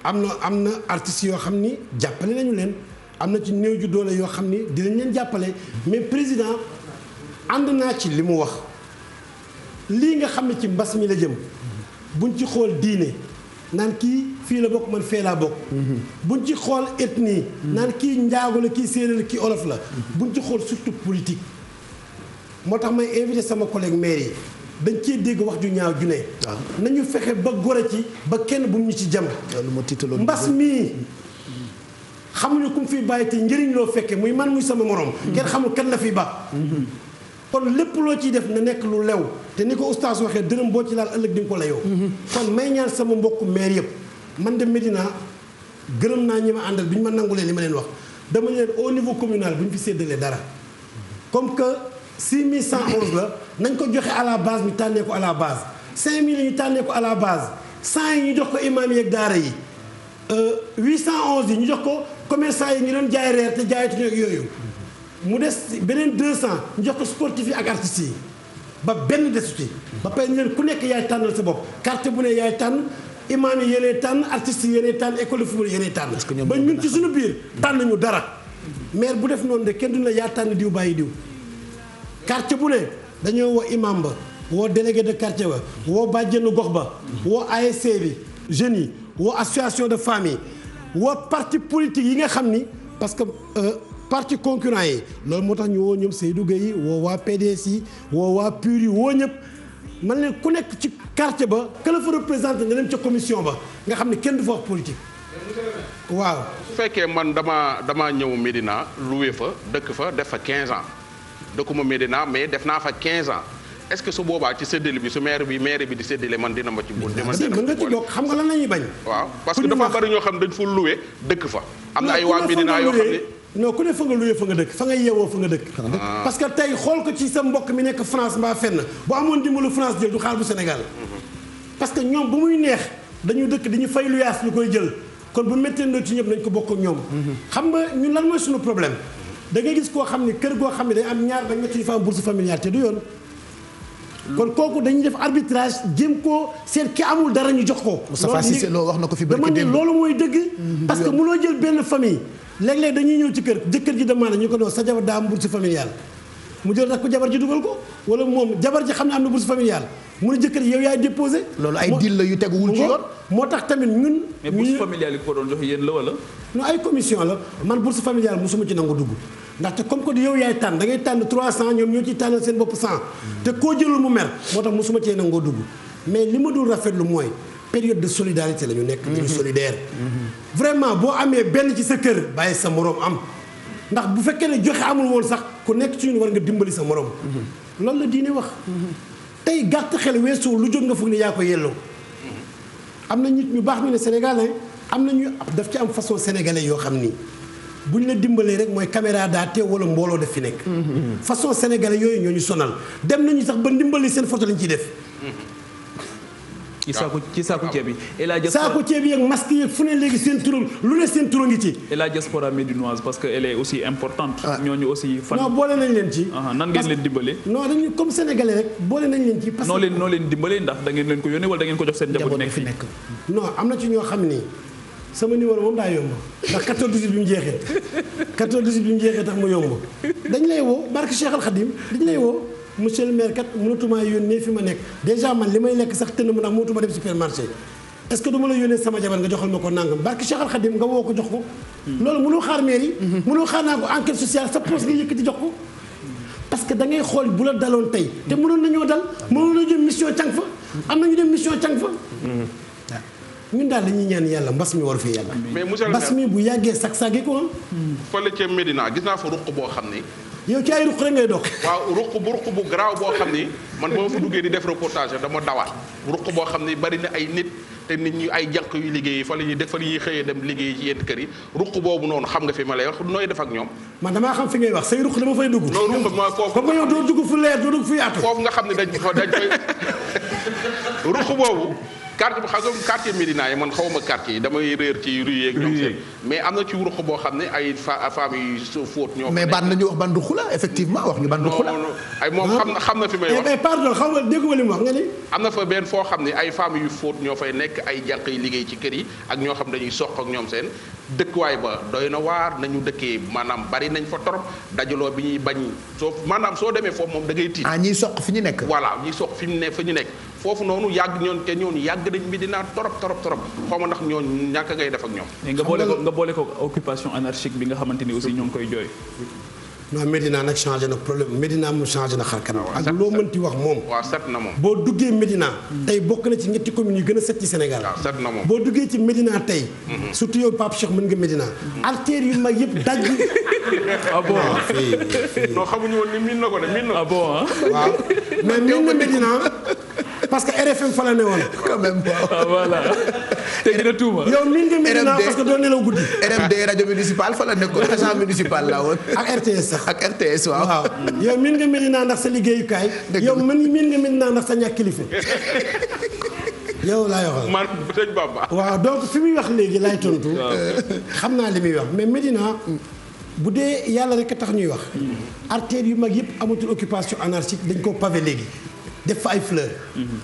am na artistes yoo xam ni jàppale nañu leen. am na ci néew ju doole yoo xam ni dinañ leen jàppale mais président ànd naa ci li mu wax lii nga xam ne ci mbas mi la jëm buñ ci xool diine naan kii fii la bokk man fee laa bokk. buñ ci xool ethnie naan kii njaago la kii séeréer la kii olof la buñ ci xool surtout politique. moo tax may invité sama collègue maire yi dañ cee dégg wax ju ñaaw ju ne. nañu fexe ba gore ci ba kenn bu ñu ci jam. mbas mii. xamuñu ku mu fiy bàyyi te njëriñ loo fekkee muy man muy sama morom. kenn xamul kan la fiy ba. kon lépp loo ciy def na nekk lu lew te ni ko oustaz waxee dërëm boo ci laal ëllëg di nga ko layoo. kon may ñaan sama mbokku maire yëpp man de Médina gërëm naa ñi ma àndal bi ñu ma nangulee li ma leen wax dama leen au niveau communal bu ñu fi séddalee dara comme que 6111 la nañ ko joxe à la base ñu tànnee ko à la base 5000 yi ñu tànnee ko à la base 100 yi ñu jox ko imaam yi ak daara yi 811 yi ñu jox ko commerçant yi ñu doon jaay reer te jaayatuñu ak yooyu mu des beneen 200 ñu jox ko sportif yi ak artistes yi ba benn desu ci ba pare ñu leen ku nekk yaay tànnal sa bopp quartier bu ne yaay tànn imaam yi yéenay tànn artistes yi yéenay tànn école de football yéenay tànn ba ñun ci suñu biir tànn ñu dara maire bu def noonu de kenn duñ la yaa tànn diw bàyyi diw quartier bu ne dañoo woo imam ba woo délégué de quartier ba woo bàjjenu gox ba woo ASC bi jeunes yi woo association de famille woo parti politique yi nga xam ni parce que parti concurrent yi loolu moo tax ñu woo ñoom Seydou Gueye woo waa PDS yi woo waa PUR yi woo ñëpp man leen ku nekk ci quartier ba que la fa représenté nga dem ca commission ba nga xam ne kenn du fa wax politique waaw. su fekkee man damaa ñëw Médina loué fa dëkk fa def fa 15 ans dëkkuma Médina mais def naa fa 15 ans. est-ce que su boobaa ci séddale bi su maire bi di séddale man dina ma ci mën nga ci bokk xam nga lan la ñuy bañ waaw parce que dafa bari ñoo xam dañ fa loué dëkk fa am na ay waa Médina yoo xam ne non ku ne fa nga loué fa nga dëkk fa nga yeewoo fa nga dëkk parce que tey xool ko ci sa mbokk mi nekk France mbaa fenn bu amoon dimbalu France jël du xaar bu Sénégal parce que ñoom bu muy neex dañuy dëkk dañuy fay luyaas ñu koy jël kon bu méttee ci ñëpp nañ ko bokk ak ñoom xam nga ñun lan mooy suñu problème da ngay gis koo xam ne kër goo xam ne day am ñaar ba ñett ñu fa am bourse familiale te du yoon kon kooku dañuy def arbitrage jéem koo seet ki amul dara ñu jox ko. Moustapha Cissé Lo wax na ko fi dama ne loolu mooy dëgg. parce que mënoo jël benn famille. léeg-léeg dañuy ñëw ci kër jëkkër ji demandé ñu ko doon sa jabar daa am bourse familiale mu jël rek ko jabar ji dugal ko wala moom jabar ji xam ne am na bourse familiale mu ne jëkkër ji yow yaay déposé. loolu ay deal la yu teguwul ci yoon. moo tax tamit ñun. mais bourse familiale yi ko doon jox yéen la wala. non ay commission la man bourse familiale mosuma ci nangu dugg. ndaxte comme que yow yaay tànn da ngay tànn 300 ñoom ñoo ciy tànnal seen bopp 100 te koo jëlul mu mer moo tax mosuma cee nangoo dugg mais li ma dul rafetlu mooy période de solidarité la ñu nekk. dañu solidaire. vraiment boo amee benn ci sa kër bàyyi sa moroom am ndax bu fekkee ne joxe amul woon sax ku nekk ci ñun war nga dimbali sa moroom. loolu la diine wax. tey gàtt xel weesu lu jóg nga foog ne yaa ko yelloo. am na nit ñu baax ñu ne sénégalais am na ñu daf ci am façon sénégalais yoo xam ni. bu ñu la dimbalee rek mooy caméra daa teew wala mbooloo def fi nekk. façon sénégalais yooyu ñoo ñu sonal dem nañu sax ba ndimbali seen photo lañ ciy def. ci saako ceeb yi. et la diaspora saako ceeb yi ak masque yi fu ne léegi seen turo lu ne seen turo ngi ci. et la diaspora médinoise parce que elle est aussi importante. ñooñu aussi fan. non boole nañ leen ci. nan ngeen leen dimbale. non dañuy comme sénégalais rek boole nañ leen ci. parce que noo leen dimbale ndax da ngeen leen ko yónnee wala da ngeen ko jox seen njaboot nekk fi nekk. non am na ci ñoo xam ni. sama numéro moom daa yomb ndax 14 bi mu jeexee 14 bi mu jeexee tax mu yomb dañ lay woo barke Cheikh Al Khadim dañ lay woo monsieur le maire kat mënatuma yónnee fi ma nekk déjà man li may lekk sax tënn ma ndax mënatuma dem supermarché est-ce que du ma la yónnee sama jabar nga joxal ma ko nangam barki Cheikh Al Khadim nga woo ko jox ko. loolu mënoo xaar mairie. mënoo xaar naa ko enquête sociale sa poste nga yëkkati jox ko. parce que da ngay xool bu la daloon tey te mënoon nañoo dal mënoon nañu dem mission càng fa am nañu dem mission càng fa. ñun daal dañuy ñaan yàlla mbas mi waru fi yàlla. mais monsieur le mbas mi bu yàggee sag-sagi ko fële ca Médina gis naa fa ruq boo xam ni. yow ci ay ruq rek ngay dox. waaw ruq bu garaaw boo xam ni man boo fa duggee di def reportage dama dawaat ruq boo xam ni bari na ay nit te nit ñi ay jànq yu liggéey fa la ñuy def fa la ñuy xëyee dem liggéey ci yenn kër yi ruq boobu noonu xam nga fi ma lay wax nooy def ak ñoom. man damaa xam fi ngay wax say ruq dama fay dugg. non ruq mooy foofu comme yow doo dugg fu leer doo dugg fu yaatu. foofu nga xam ne dañ fay ruq boobu. quartier xam nga quartier Médina yi man xawma quartier yi damay réer ci rue yeeg ñoom seen mais am na ci ruq boo xam ne ay femmes yu fóot ñoo mais ban nañu wax ban ruq la effectivement wax ñu ban ruq la ay moom xam na fi may wax mais pardon xam nga dégguma li mu wax nga ni am na fa benn foo xam ne ay femmes yu fóot ñoo fay nekk ay jànq yi liggéey ci kër yi ak ñoo xam dañuy soq ak ñoom seen dëkkuwaay ba doy na waar nañu dëkkee maanaam bari nañ fa torop dajaloo bi ñuy bañ soo demee foofu moom da ngay tiit ñiy soq fi ñu nekk voilà ñiy soq fi ñu nekk foofu noonu yàgg ñooñu yàgg nañ Médina torop xaw ma ndax ñooñu ñàkk ngay def ak ñoom. nga boole ko occupation anarchique bi nga xamante ni aussi ñoo ngi koy jooy. non Médina nag changé na problème Médina mu changé na xar kanam ak loo mënti wax moom. waaw set na moom. boo duggee Médina. tey bokk na ci ñetti communes yu gën a set ci Sénégal. waaw set na moom boo duggee ci Médina tey. surtout yow Pape Cheikh mën nga Médina. artères yu mag yëpp daj. ah bon non xamuñu woon ni miin na ko de miin na. ah bon ah. waaw mais miin na Médina parce que RFM fa la ne woon. quand même waaw voilà. teg na tuuma. yow miin nga Médina parce que doo nelaw guddi. RMD rajo municipal fa la nekkoon agent municipal la woon. ak RTS sax ak RTS waaw. yow miin nga Médina ndax sa liggéeyukaay. yow miin nga Médina ndax sa ñàkk kilifa. yow laay waxal man sëñ Bamba. waaw donc fi muy wax léegi laay tontu. xam naa li muy wax mais Médina bu dee yàlla rek a tax ñuy wax. artères yu mag yëpp amatul occupation anarchique dañ koo pavé léegi. def fa ay fleurs.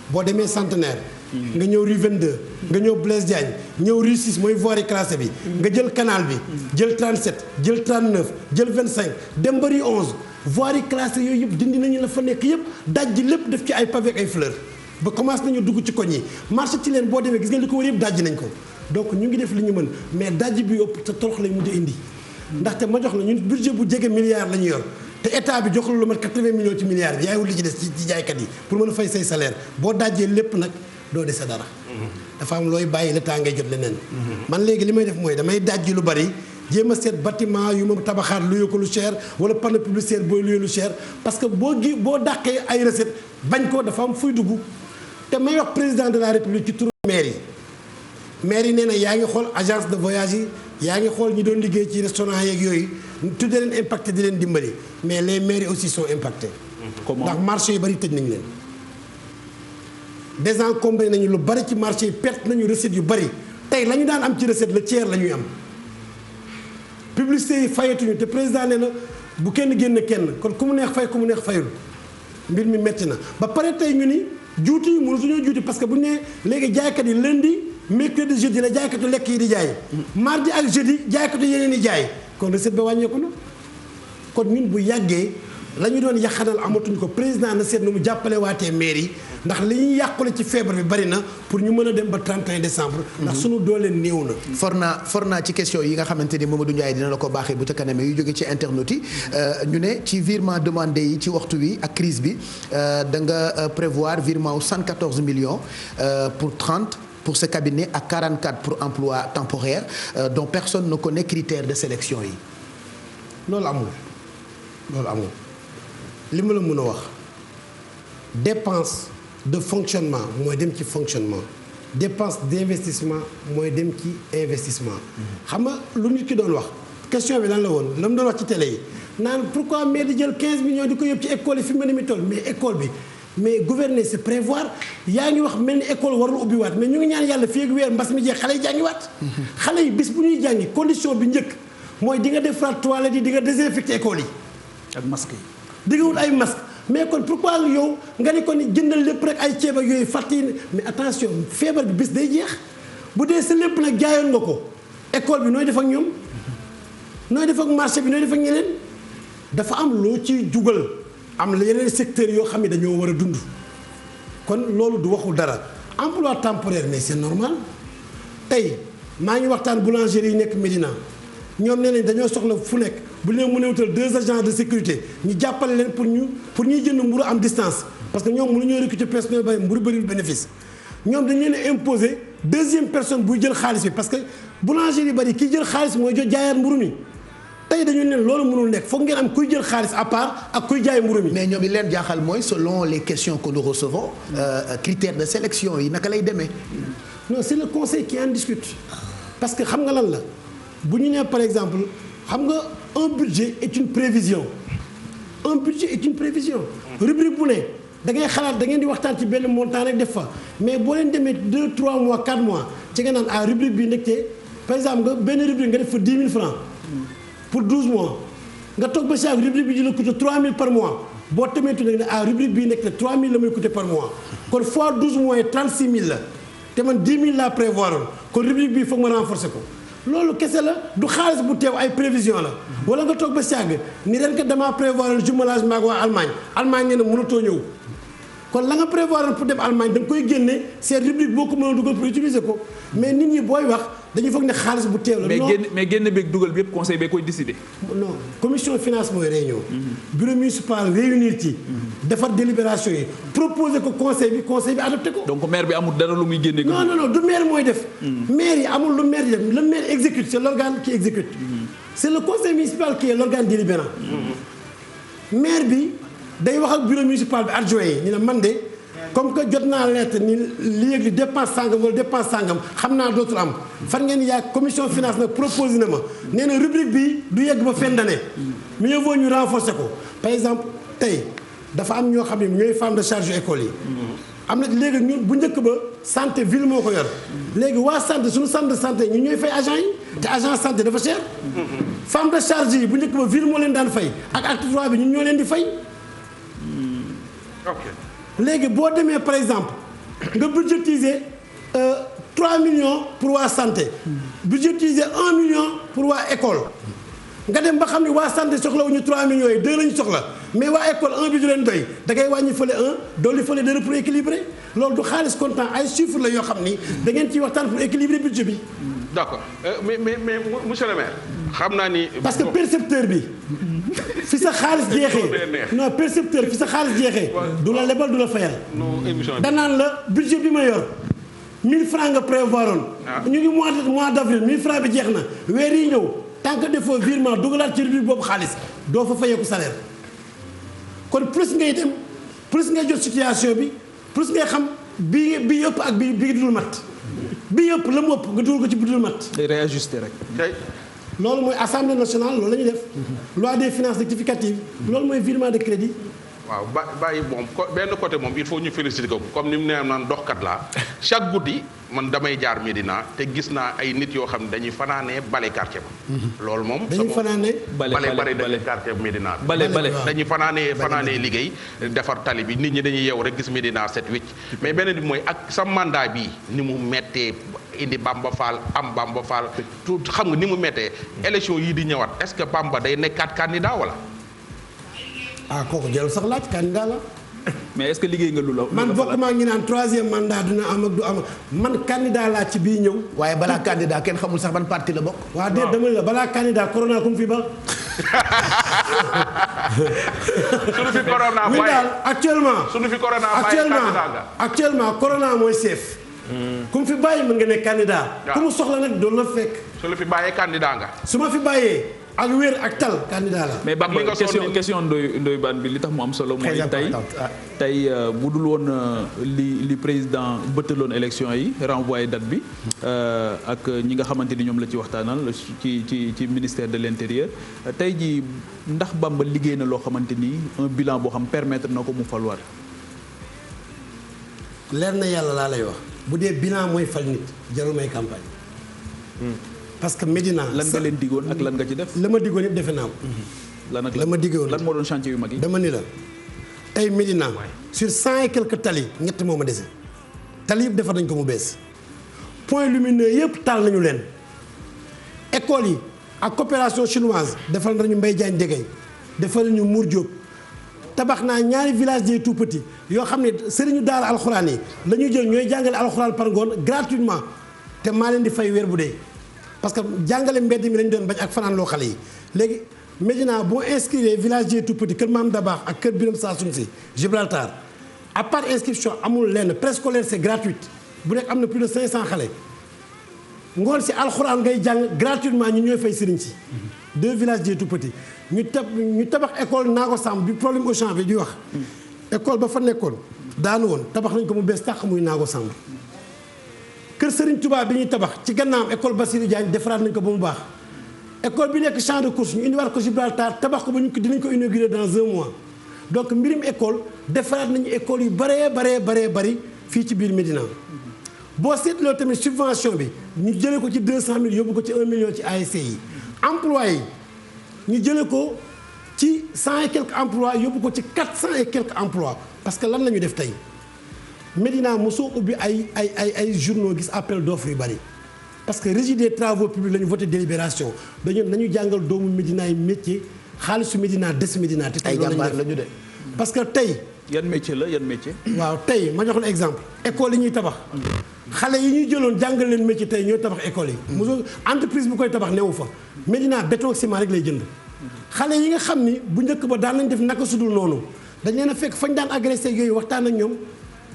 boo demee Centenaire. nga ñëw rue 22. nga ñëw Blaise Diagne ñëw rue 6 mooy voirie classée bi. nga jël canal bi. jël 37 jël 39 jël 25 dem ba rue 11 voirie classée yooyu yëpp dindi nañu la fa nekk yëpp dajji lépp def ci ay pavé ak ay fleurs. ba commencé nañu dugg ci koñ yi marché ci leen boo demee gis nga li ko wër yëpp dajji nañ ko donc ñu ngi def li ñu mën mais dajji bi ëpp te torox lañ mujj indi. ndaxte ma jox la ñun budget bu jege milliard la ñu yor. te état bi jox la lu mat 80 millions ci milliards bi yaayul li ci des ci jaaykat yi pour mën a fay say salaire boo dajjee lépp nag doo dese dara. dafa am looy bàyyi le temps ngay jot leneen. man léegi li may def mooy damay dajji lu bari jéem a seet bâtiment yu ma tabaxaat luye ko lu cher wala panneau publicitaire booy luye lu cher parce que boo dàqee ay recette bañ ko dafa am fuy dugg te may wax président de la république ci turu maire yi nee na yaa ngi xool agence de voyage yi yaa ngi xool ñi doon liggéey ci restaurant yeeg yooyu tuddee leen impacté di leen dimbali mais les maires aussi sont impactés. ndax marché yu bari tëj nañ leen. désencombré nañu lu bari ci marché yi perte nañu recette yu bari tey la ñu daan am ci recette le tiers la ñuy am publicité yi fayatuñu te président nee na bu kenn génn kenn kon ku mu neex fay ku mu neex fayul mbir mi metti na ba pare tey ñu ni juuti yi mënatuñoo juuti parce que bu ñu nee léegi jaaykat yi lundi mercredi jeudi la jaaykatu lekk yi di jaay mardi ak jeudi jaaykatu yeneen di jaay kon recette ba wàññeeku na kon ñun bu yàggee la ñu doon yàqanal amatuñ ko président na seet nu mu jàppale waatee maire yi ndax li ñuy yàqule ci feebar bi bari na pour ñu mën a dem ba 31 décembre. ndax sunu doole néew na. for naa ci question yi nga xamante ni Mamadou Ndiaye dina la ko baaxee bu ca kaname yu jóge ci internautes yi ñu ne ci virement demandé yi ci waxtu wi ak crise bi da nga prévoir virement wu 114 millions pour 30 pour ce cabinet ak 44 pour emploi temporaire dont personne ne connaît critères de sélection yi. loolu amul li ma la mën a wax dépense de fonctionnement mooy dem ci fonctionnement dépense d'investissement mooy dem ci investissement. xam nga lu nit ki doon wax question bi lan la woon la mu doon wax ci télé yi naan pourquoi mais di jël 15 millions di ko yóbbu ci école yi fi mu ne mi toll mais école bi mais gouverner c'est prévoir yaa ngi wax mel ni école warul ubbiwaat mais ñu ngi ñaan yàlla fii ak weer mbas mi jeex xale yi jàngiwaat. xale yi bis bu ñuy jàngi condition bi njëkk mooy di nga defaraat toilette yi di nga désinfecter école yi. ak masque yi. di nga wut ay masque mais kon pourquoi yow nga ni ko ni jëndal lépp rek ay ceeb ak yooyu fàtte yi mais attention feebar bi bés day jeex bu dee sa lépp nag jaayoon nga ko école bi nooy def ak ñoom nooy def ak marché bi nooy def ak ñeneen dafa am loo ciy jugal am la yeneen secteurs yoo xam ne dañoo war a dund kon loolu du waxul dara emploi temporaire mais c'est normal tey maa ngi waxtaan boulangerie yi nekk Médina ñoom nee nañ dañoo soxla fu nekk bu leen mën a wutal 2 agents de sécurité ñu jàppale leen pour ñuy jënd mburu am distance parce que ñoom mënuñoo recruter personnel bay mburu bëriwul bénéfice ñoom dañ leen a imposer deuxième personne buy jël xaalis bi parce que boulangerie yi bëri kii jël xaalis mooy jaayaat mburu mi tey dañu ne loolu mënul nekk foog ngeen am kuy jël xaalis à part ak kuy jaay mburu mi. mais ñoom li leen jaaxal mooy selon les questions que nous recevons critères de sélection yi naka lay demee. non c'est le conseil qui en discute parce que xam nga lan la bu ñu nee par exemple xam nga un budget est une prévision rubrique bu ne da ngay xalaat da ngeen di waxtaan ci benn montant rek def fa mais boo leen demee 2 3 mois 4 mois ci nga naan rubrique bi nekkee par exemple nga benn rubrique nga def fa 10 000 francs pour 12 mois nga toog ba saa rubrique bi di la coûter 3 000 par mois boo temeetu nag ne rubrique bii nekk 3 000 la may coûter par mois kon fois 12 mois yi 36 000 la te man 10 000 laa prévoir woon kon rubrique bii foog ma renforcer ko loolu kese la du xaalis bu teew ay prévision la wala nga toog ba sàgg ni ren que damaa prévoir woon jumelage maag waa Allemagne nee na mënatoo ñëw kon la nga prévoir woon pour dem Allemagne da nga koy génne seen rubrique boo ko mën a dugal pour utiliser ko mais nit ñi booy wax dañuy foog ne xaalis bu teew la. mais génne beeg dugal bi yëpp conseil bee koy décider. non commission finance mooy réunion. bureau municipal réunir ci. defar délibération yi proposer ko conseil bi adopté ko. donc maire bi amul dara lu muy génne. non du maire mooy def. maire yi amul lu maire yi def le maire exécute c'est l'organe qui exécute. c'est le conseil municipal qui est l'organe délibérant. maire bi day wax ak bureau municipal bi adjoint yi ñu ne man de. comme que jot naa lettre ni léegi dépense sangam wala dépense sangam xam naa dootul am fan ngeen yaag commission finance nag proposé na ma nee na rubrique bi du yegg ba fin d'année mieux vaut ñu renforcer ko par exemple tey dafa am ñoo xam ne ñooy femme de charge yu école yi am na léegi ñun bu njëkk ba santé ville moo ko yor léegi waa santé suñu centre de santé ñun ñooy fay agent yi te agent santé dafa cher femme de charge yi bu njëkk ba ville moo leen daan fay ak acte 3 bi ñun ñoo leen di fay léegi boo demee par exemple nga budgétiser 3 millions pour waa santé budgétiser 1 million pour waa école nga dem ba xam ne waa santé soxlawuñu 3 millions yi 2 lañu soxla mais waa école 1 bi du leen doy da ngay wàññi fële 1 dolli fële 2 pour équilibrer loolu du xaalis comptant ay chiffres la yoo xam ni da ngeen ciy waxtaan pour équilibrer budget bi. d'accord mais monsieur le maire xam naa ni. parce que percepteur bi. fi sa xaalis jeexee non percepteur fi sa xaalis jeexee du la lebal du la fayal danaan la budget bi ma yor 1000 francs nga prévoir oon ñu ngi mois d'avril 1000 francs bi jeex na weer yi ñëw tant que defoo virement dugalaat ci rubrique boobu xaalis doo fa fayeeku salaire kon plus ngay dem plus ngay jot situation bi plus ngay xam bi yëpp ak bi dul mat bi yëpp la mu ëpp nga dugal ko ci bu dul mat day réajuster rek loolu mooy assemblée nationale loolu la ñuy def loi des finances rectificative loolu mooy virement de crédit. waaw bàyyi moom benn côté moom il faut ñu féliciter ko comme ni mu nee naan doxkat laa chaque guddi man damay jaar Médina te gis naa ay nit yoo xam ne dañuy fanaanee bale quartier ba. loolu moom dañuy fanaanee. bale quartier Médina bi. dañuy fanaanee liggéey defar tali bi nit ñi dañuy yeewu rek gis Médina set wicc mais beneen bi mooy ak sa mandat bi ni mu mettee. indi Bamba Fall am Bamba Fall tout xam nga ni mu méttee élection yii di ñëwaat est-ce que Bamba day nekkaat candidat wala. kooku jël sax laaj candidat la. mais est-ce que liggéey nga lu la. man bokk maa ngi naan 3e mandat dina am ak du am man candidat laa ci bii ñëw. waaye balaa candidat kenn xamul sax ban parti la bokk. waaw déet dama la balaa candidat corona ku mu fi ba. suñu fi corona bàyyi daal actuellement corona mooy chef. ku mu fi bàyyi mën nga nekk candidat. ku mu soxla nag doon la fekk. su la fi bàyyee candidat nga. su ma fi bàyyee ak wér ak tal candidat la. mais Bamba question Ndoye Bane bi li tax mu am solo mooy tey bu dul woon li président bëttaloon élection yi renvoyé date bi ak ñi nga xamante ni ñoom la ci waxtaanal ci ministère de l'intérieur tey ji ndax Bamba liggéey na loo xamante ni un bilan boo xam permettre na ko mu falwaat. leer na yàlla laa lay wax bu dee bilan mooy fal nit jarul may campagne. parce que Médina lan nga leen diggoon ak lan nga ci def. la ma diggoon yëpp defe naa ko. la ma diggoon lan moo doon chantier yu mag yi. dama ni la tey Médina sur 100 et quelques tali ñett moo ma dese tali yëpp defar nañ ko mu bees point lumineux yëpp taal nañu leen école yi ak coopération chinoise defal nañu Mbaye Diagne Dégay defal nañu Mour Diop tabax naa ñaari village des tout petits yoo xam ne sëriñu daara alxuraan yi la ñuy jël ñooy jàngale alxuraan par ngoon gratuitement te maa leen di fay weer bu dee parce que jàngale mbedd mi lañ doon bañ ak fanaan loo xale yi léegi Médina boo inscrire village des tout petits kër Maam Dabaax ak kër Biram Sassoum si Gibraltar à part inscription amul lenn préscolaire c'est gratuite bu nekk am na plus de 500 xale ngoon si alxuraan ngay jàng gratuitement ñu ñooy fay sëriñ si 2 villages des tout petits ñu tabax école Naago Samb bi problème au champ bi di wax école ba fa nekkoon daanu woon tabax nañ ko mu bees tàq muy Naago Samb kër Serigne Touba bi ñuy tabax ci gannaawam école Bassirou Diagne defaraat nañ ko ba mu baax école bi nekk champ de course ñu indiwaat ko Gibraltar tabax ko ba ñu ko dinañ ko inaugurer dans 1 mois donc mbirum école defaraat nañu école yu bari fii ci biir Médina boo seetloo tamit subvention bi ñu jëlee ko ci 200 000 yóbbu ko ci 1 million ci ASC yi emplois yi ñu jëlee ko ci 100 et quelques emplois yóbbu ko ci 400 et quelques emplois parce que lan la ñu def tey Médina mosoo ubbi ay journaux gis appel d'offres yu bari parce que régie des travaux publics la ñu voté délibération nañu jàngal doomu Médina yi métier xaalisu Médina des Médina te tey loolu la ñu de parce que tey. yan métier la yan métier. waaw tey ma jox la exemple école yi ñuy tabax xale yi ñuy jëloon jàngal leen métier tey ñooy tabax école yi. mosoo entreprise bu koy tabax newu fa Médina béton ciment rek lay jënd. xale yi nga xam ni bu njëkk ba daan nañ def naka sudul noonu dañ leen a fekk fañ daan agressé yooyu waxtaan ak ñoom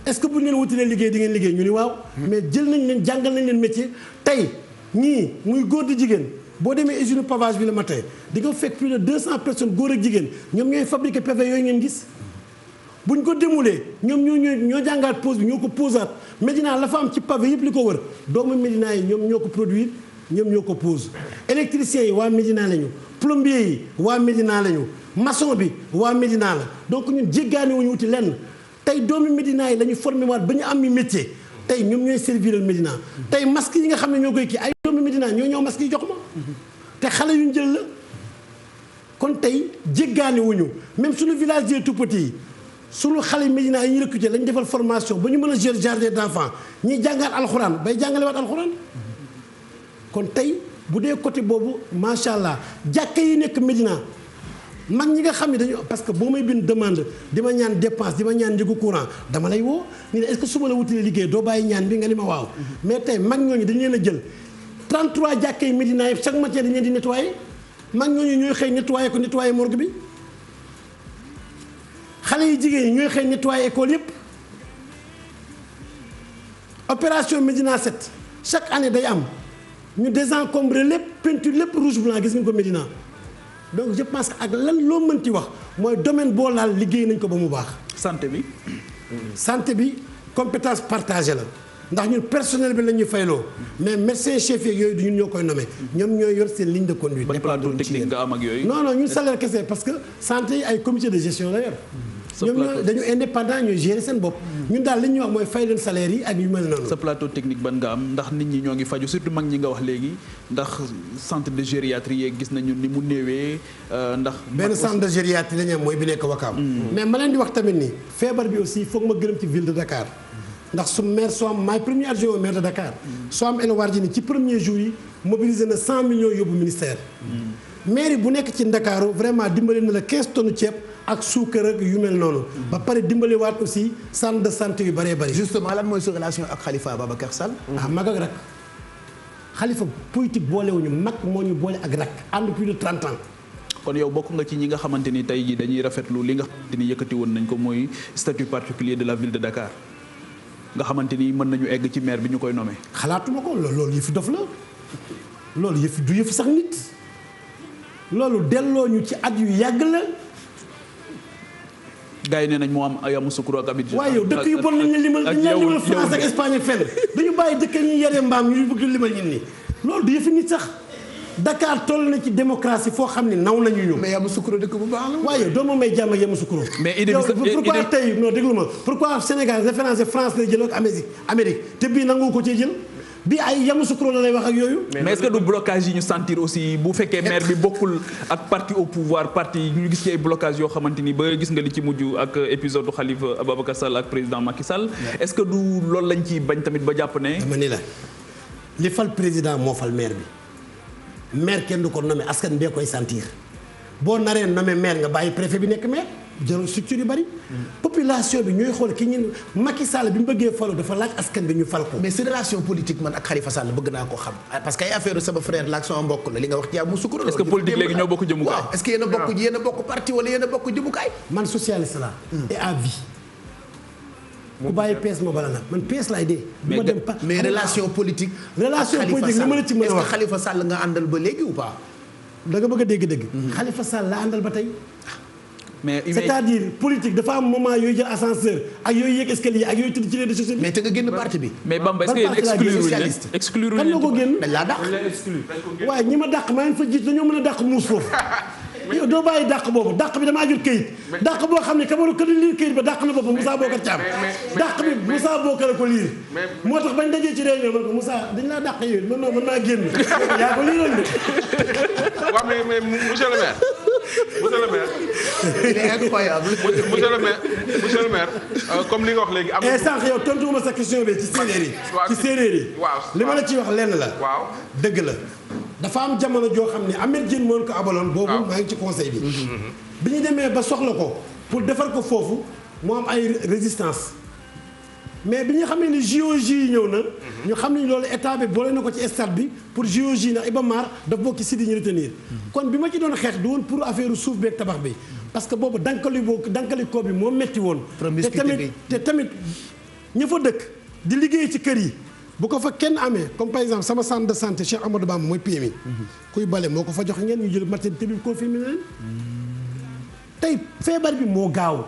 est-ce que bu ñu leen wutilee liggéey di ngeen liggéey ñu ni waaw. mais jël nañ leen jàngal nañ leen métier tey ñii muy góor di jigéen. boo demee usine pavage bi le matin di nga fekk plus de 200 personnes góor ak jigéen ñoom ñooy fabriquer pavé yooyu ngeen gis buñ ko démoulee ñoom ñoo jàngaat pose bi ñoo ko posaat Médina la fa am ci pavé yëpp li ko wër doomu Médina yi ñoom ñoo ko produire ñoom ñoo ko pose électriciens yi waa Médina lañu plombier yi waa Médina lañu maçon bi waa Médina la donc ñun jéggaane wuñu wuti lenn tey doomu Médina yi la ñu formé waat ba ñu am mi métier tey ñoom ñooy servir Médina tey masque yi nga xam ne ñoo koy kii ay doomu Médina ñoo ñëw masque yi jox ma te xale yu ñu jël la kon tey jéggaane wuñu même suñu village des tout petits yi suñu xale Médina yi ñu recruté lañ defal formation ba ñu mën a gérer jardin d'enfants ñiy jàngaat alxuraan bay jàngale waat alxuraan kon tey bu dee côté boobu macha allah jàkka yi nekk Médina mag ñi nga xam ne dañu parce que boo may bind demande di ma ñaan dépense di ma ñaan njëgu courant dama lay woo ni ne est-ce que su ma la wutalee liggéey doo bàyyi ñaan bi nga ni ma waaw mais tey mag ñooñu dañu leen a jël 33 jàkka yi Médina yi chaque matin dañu leen di nettoyer mag ñooñu ñooy xëy nettoyer morgue bi xale yi jigéen ñi ñooy xëy nettoyer école yëpp opération Médina 7 chaque année day am ñu désencombrer lépp peinture lépp rouge blanc gis nga ko Médina donc je pense que ak lan loo mënti wax mooy domaine boo laal liggéey nañ ko ba mu baax. santé bi compétence partagée la ndax ñun personnel bi la ñuy fayloo mais médecin chef yeeg yooyu du ñun ñoo koy nommé ñoom ñooy yor seen ligne de conduite. ban plateau technique nga am ak yooyu. non ñun salaire kese parce que santé yi ay comité de gestion la yor. ñoom ñoo dañu indépendant ñooy gérer seen bopp. ñun daal li ñuy wax mooy fay leen salaire yi ak yu mel noonu. sa plateau technique ban nga am ndax nit ñi ñoo ngi faju surtout mag ñi nga wax léegi ndax centre de gériatrie yeeg gis nañu ni mu néewee ndax. benn centre de gériatrie la ñu am mooy bi nekk Wakaam. mais ma leen di wax tamit ni feebar bi aussi foog ma gërëm ci ville de Dakar ndax su maire soo am maay premier adjoint au maire de Dakar. soo am El Wardini ci premier jour yi mobilisé na 100 millions yóbbu ministère. mairie bu nekk ci Ndakaaru vraiment dimbali na la 15 tonnes ceeb. ak suukar ak yu mel noonu. ba pare dimbali waat aussi centre de santé yu bëree bëri. justement lan mooy sa relation ak Khalifa Ababacar Sall. mag ak rak Khalifa politique boolewuñu mag moo ñu boole ak rak ànd plus de 30 ans. kon yow bokk nga ci ñi nga xamante ni tey jii dañuy rafetlu li nga xamante ni yëkkati woon nañ ko mooy statut particulier de la ville de Dakar nga xamante ni mën nañu egg ci maire bi ñu koy nommé. xalaatuma ko loolu yëfi dof la loolu yëfi du yëfi sax nit loolu delloo ñu ci at yu yàgg la. gars yi nee nañ moo am Yamoussoukro ak Abidjan. waaye yow dëkk yu bon nañ la limal dañ la limal France ak Espagne ak fenn dañu bàyyi dëkk ñuy yaree mbaam ñu bëgg limal ñun ni loolu du yëfi nit sax Dakar toll na ci démocratie foo xam ne naw nañu ñu. mais Yamoussoukro dëkk bu baax la. waaye doo ma may jàmm ak Yamoussoukro. mais idée bi pourquoi tey non déglu ma pourquoi Sénégal référencé France lay jël ak Amérique te bii nangu ko cee jël. bi ay Yamoussoukro la lay wax ak yooyu. mais est-ce que du blocage yi ñu sentir aussi bu fekkee maire bi bokkul ak parti au pouvoir parti ñu gis ci ay blocage yoo xamante ni ba gis nga li ci mujj ak épisode Khalifa Ababacar Sall ak président Macky Sall. est-ce que du loolu lañ ciy bañ tamit ba jàpp ne. dama ni la li fal président moo fal maire bi maire kenn du ko nommé askan bee koy sentir boo naree nommé maire nga bàyyi préfet bi nekk maire. jarul structure yu bari. population bi ñooy xool ki ñu Macky Sall bi mu bëggee falu dafa laaj askan bi ñu fal ko. mais si relation politique man ak Khalifa Sall bëgg naa ko xam parce que ay affaire sama frère la ak sama mbokk la li nga wax ci mu sukkur. est-ce que politique léegi ñoo bokk jëmukaay. waaw est-ce que yéen a bokk parti wala yéen a bokk jëmukaay. man socialiste la et à vie. ku bàyyi PS ma bala nag man PS laay dee. mais relation politique. relation politique li ma la ci mën a wax est-ce que Khalifa Sall nga àndal ba léegi ou pas. da nga bëgg a dégg-dégg. Khalifa Sall la àndal ba tey. mais c'est-à-dire politique dafa am moment yooyu jël ascenseur ak yooyu yéeg escalier ak yooyu tudd ci réseaux sociaux. mais te nga génn parti bi. mais Bamba est-ce que yéen exclure kan nga ko génn dañ laa dàq. waaye ñi ma dàq maa ngi fa jiit dañoo mën a dàq muus foofu. yow doo bàyyi dàq boobu dàq bi damaa jur këyit. dàq boo xam ne Camara ko di liir këyit ba dàq na boppam Moussa Bokar Thiam. dàq bi Moussa Bokar la ko liir. moo tax bañ dajee ci réunion man ko Moussa dañ laa dàq yooyu man non mën naa génn. yaa ko liiroon de. waaw mais monsieur le maire. monsieur le maire. il est incroyable. monsieur le maire comme li nga wax léegi. am na sànq yow tontu ma sa question bi ci séeréer yi. ci séeréer yi. waaw li ma la ciy wax lenn la. waaw dëgg la. dafa am jamono joo xam ne Ahmed Dieng moo ko abaloon. boobu maa ngi ci conseil bi. bi ñu demee ba soxla ko pour defar ko foofu moo am ay résistance mais bi ñu xamee ni JOJ yi ñëw na. ñu xam ne loolu état bi boole na ko ci stade bi pour JOJ ndax Iba Mar daf bokk ci site yi ñu retenir. kon bi ma ci doon xeex du woon pour affaire suuf beeg tabax bi parce que boobu dankali ko bi moo metti woon. te tamit ña fa dëkk di liggéey ci kër yi. bu ko fa kenn amee comme par exemple sama centre de santé Cheikh Amadou Bamba mooy PMI. kuy bale moo ko fa jox ngeen ñu jël maternité bi confirmé leen. tey feebar bi moo gaaw.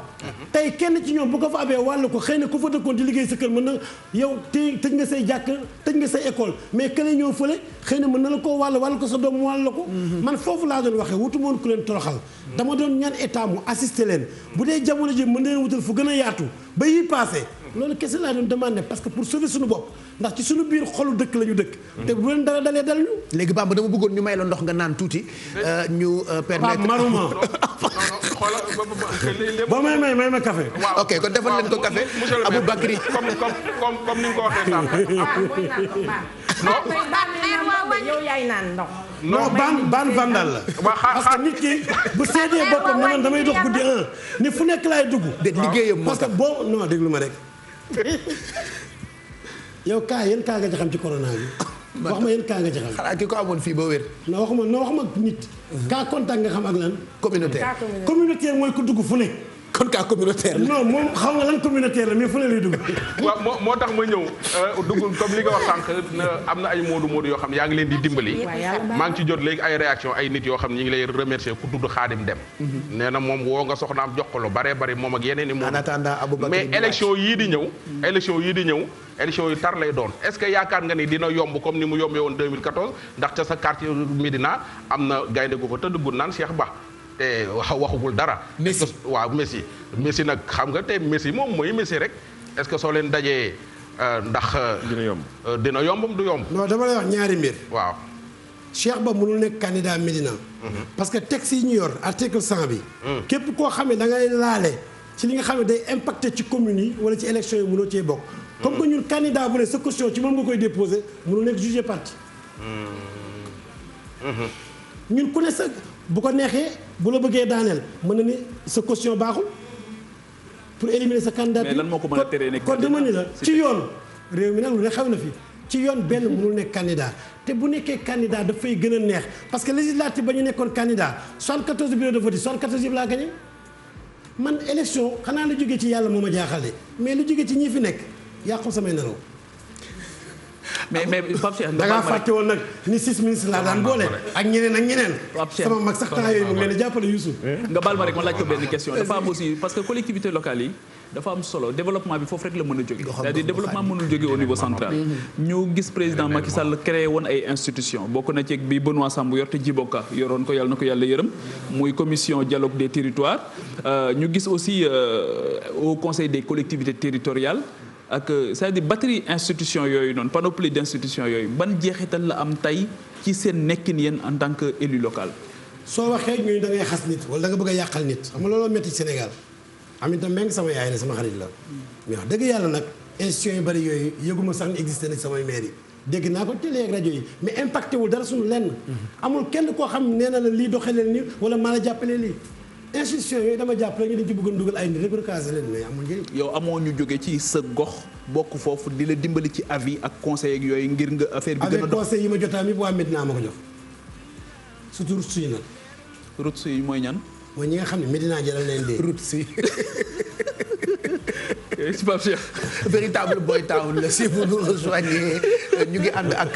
tey kenn ci ñoom bu ko fa amee wàll ko xëy na ku fa dëkkoon di liggéey sa kër mën na yow tëj nga say jàkk tëj nga say école mais kenn ñëw fële xëy na mën na la koo wàll ko sa doom mu wàll la ko. man foofu laa doon waxee wutu moon ku leen toroxal. dama doon ñaan état mu assister leen bu dee jamono ji mën na leen wutal fu gën a yaatu ba yi passé loolu kese laa doon demandé parce que pour sauver suñu bopp ndax ci suñu biir xolu dëkk la ñu dëkk. te bu leen dara dalee dal ñu. léegi Bamba dama bëggoon ñu may la ndox nga naan tuuti. ñu permettre maruma ba may ma café. ok kon defal leen ko café. Abou Bakri comme ni nga ko waxee sànq. non. yow yaay naan ndox. non baan vandal la. parce que nit ki bu seedee boppam ne man damay dox guddi ni fu nekk laay dugg. liggéeyam moo tax parce que boo non déglu ma rek. yow yéen kaa nga ci xam ci corona bi. wax ma yéen kaa nga ci xam. xanaa ki ko amoon fii ba wér. non waxuma nit. kaa contact nga xam ak lan. communautaire. communautaire mooy ku dugg fu ne. kon kaa communautaire non moom xam nga lan communautaire la mais fu ne lay dugg. waaw moo tax ma ñëw dugg comme li nga wax sànq am na ay moodu yoo xam ne yaa ngi leen di dimbali. maa ngi ci jot léegi ay réaction ay nit yoo xam ne ñu ngi lay remercier ku tudd Xaadim Dem. nee na moom woo nga soxnaam jox ko lu bare bari moom ak yeneen i moom. en attendant Aboubacar mais élection yii di ñëw. élection yu tar lay doon est-ce que yaakaar nga ni dina yomb comme ni mu yombee woon 2014 ndax ca sa quartier Médina am na gaynde gu fa tëdd gu naan Cheikh Ba. te waxugul dara. Messi waaw Messi nag xam nga te Messi moom mooy Messi rek est-ce que soo leen dajee ndax. dina yomb du yomb. non dama lay wax ñaari mbir. waaw. Cheikh Ba mënul nekk candidat Médina. parce que texte yi ñu yor article 100 bi. képp koo xam ne da ngay laale ci li nga xam ne day impacté ci communes yi wala ci élection yi mënoo cee bokk. comme que ñun candidat bu ne sa caution ci moom nga koy déposé mënul nekk jugé parti. ñun ku ne sa. bu ko neexee bu la bëggee daaneel mën na ni sa caution baaxul pour éliminer sa candidature. mais lan moo ko mën a teree nekk kon dama ni la ci yoon réew mi nag lu ne xew na fi ci yoon benn mënul nekk candidat te bu nekkee candidat dafay gën a neex parce que législative ba ñu nekkoon candidat 74 bureau de vote yi 74 yëpp laa gagné man élection xanaa lu jógee ci yàlla moo ma jaaxale mais lu jógee ci ñi fi nekk yàqul samay nelaw. mais Pape Cheikh da ngaa fàtte woon nag ni 6 ministres laa daan boole ak ñeneen sama mag sax temps yooyu mu ngi leen di jàppale Youssou. nga baal ma rek ma laaj ko benn question dafa am aussi parce que collectivités locales yi dafa am solo développement bi foofu rek la mën a jóge c'est-à-dire développement mënul jóge au niveau central. ñu gis président Macky Sall créé woon ay institutions bokk na ci bi Benoît Sambou yor te Djiboka yoroon ko yàlla na ko yàlla yërëm muy commission dialogue des territoires ñu gis aussi au conseil des collectivités territoriales. ak c'est-à-dire batterie institution yooyu noonu panoplie d'institutions yooyu ban jeexital la am tey ci seen nekkin yéen en tant que élu local. soo waxee ñu da ngay xas nit wala da nga bëgg a yàqal nit xam nga looloo métti Sénégal Aminata Mbengue sama yaay la sama xarit la mais wax dëgg yàlla nag institutions yu bari yooyu yëguma sax ni existé na samay maire yi dégg naa ko télé ak rajo yi mais impacté wul dara suñu lenn. amul kenn koo xam nee na la lii doxalee nii wala maa la jàppalee lii institution yooyu dama jàpp rek ñu dañ ci bëgg a dugal ay nit rek recasé leen mais amul njëriñ. yow amoo ñu jóge ci sa gox bokk foofu di la dimbali ci avis ak conseil ak yooyu ngir nga affaire bi gën a avec dox. conseil yi ma jotaam yëpp waa Medina ma ko jox surtout route suñu nag. route yi mooy ñan. mooy ñi nga xam ne Medina jëlal leen dee. route si. si Pape Cheikh. véritable boy town la si vous nous rejoignez ñu ngi ànd ak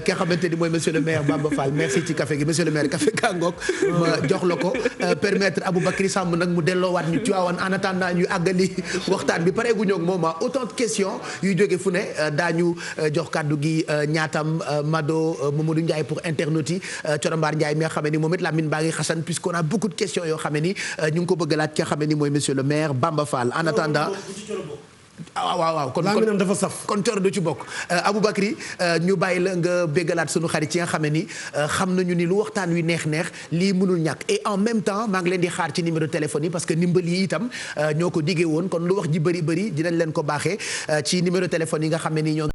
ki nga xamante ni mooy monsieur le maire Bamba Fall merci ci café gi monsieur le maire café Kangok ma jox la ko permettre Aboubacry Samb nag mu delloowaat ñu Tivaouane en attendant ñu àggali waxtaan bi pareegu ñoog moom autant de questions yu jóge fu ne daañu jox kàddu gi ñaatam Mado Mamadou Ndiaye pour internautes yi Corombaar Ndiaye mi nga xam ne ni moom it Lamine baa ngi xasan puisqu'on a beaucoup de questions yoo xam ne ni ñu ngi ko bëgg laaj ki nga xam ne ni mooy monsieur le maire Bamba Fall en attendant waaw kon dafa saf kon coro du ci bokk Aboubacry ñu bàyyi la nga béggalaat sunu xarit yi nga xam ne ni xam nañu ni lu waxtaan wi neex lii mënul ñàkk et en même temps maa ngi leen di xaar ci numéro téléphone yi parce que ndimbal yi itam ñoo ko diggee woon kon lu wax ji bëri dinañ leen ko baaxee ci numéro téléphone yi nga xam ne ni ñoo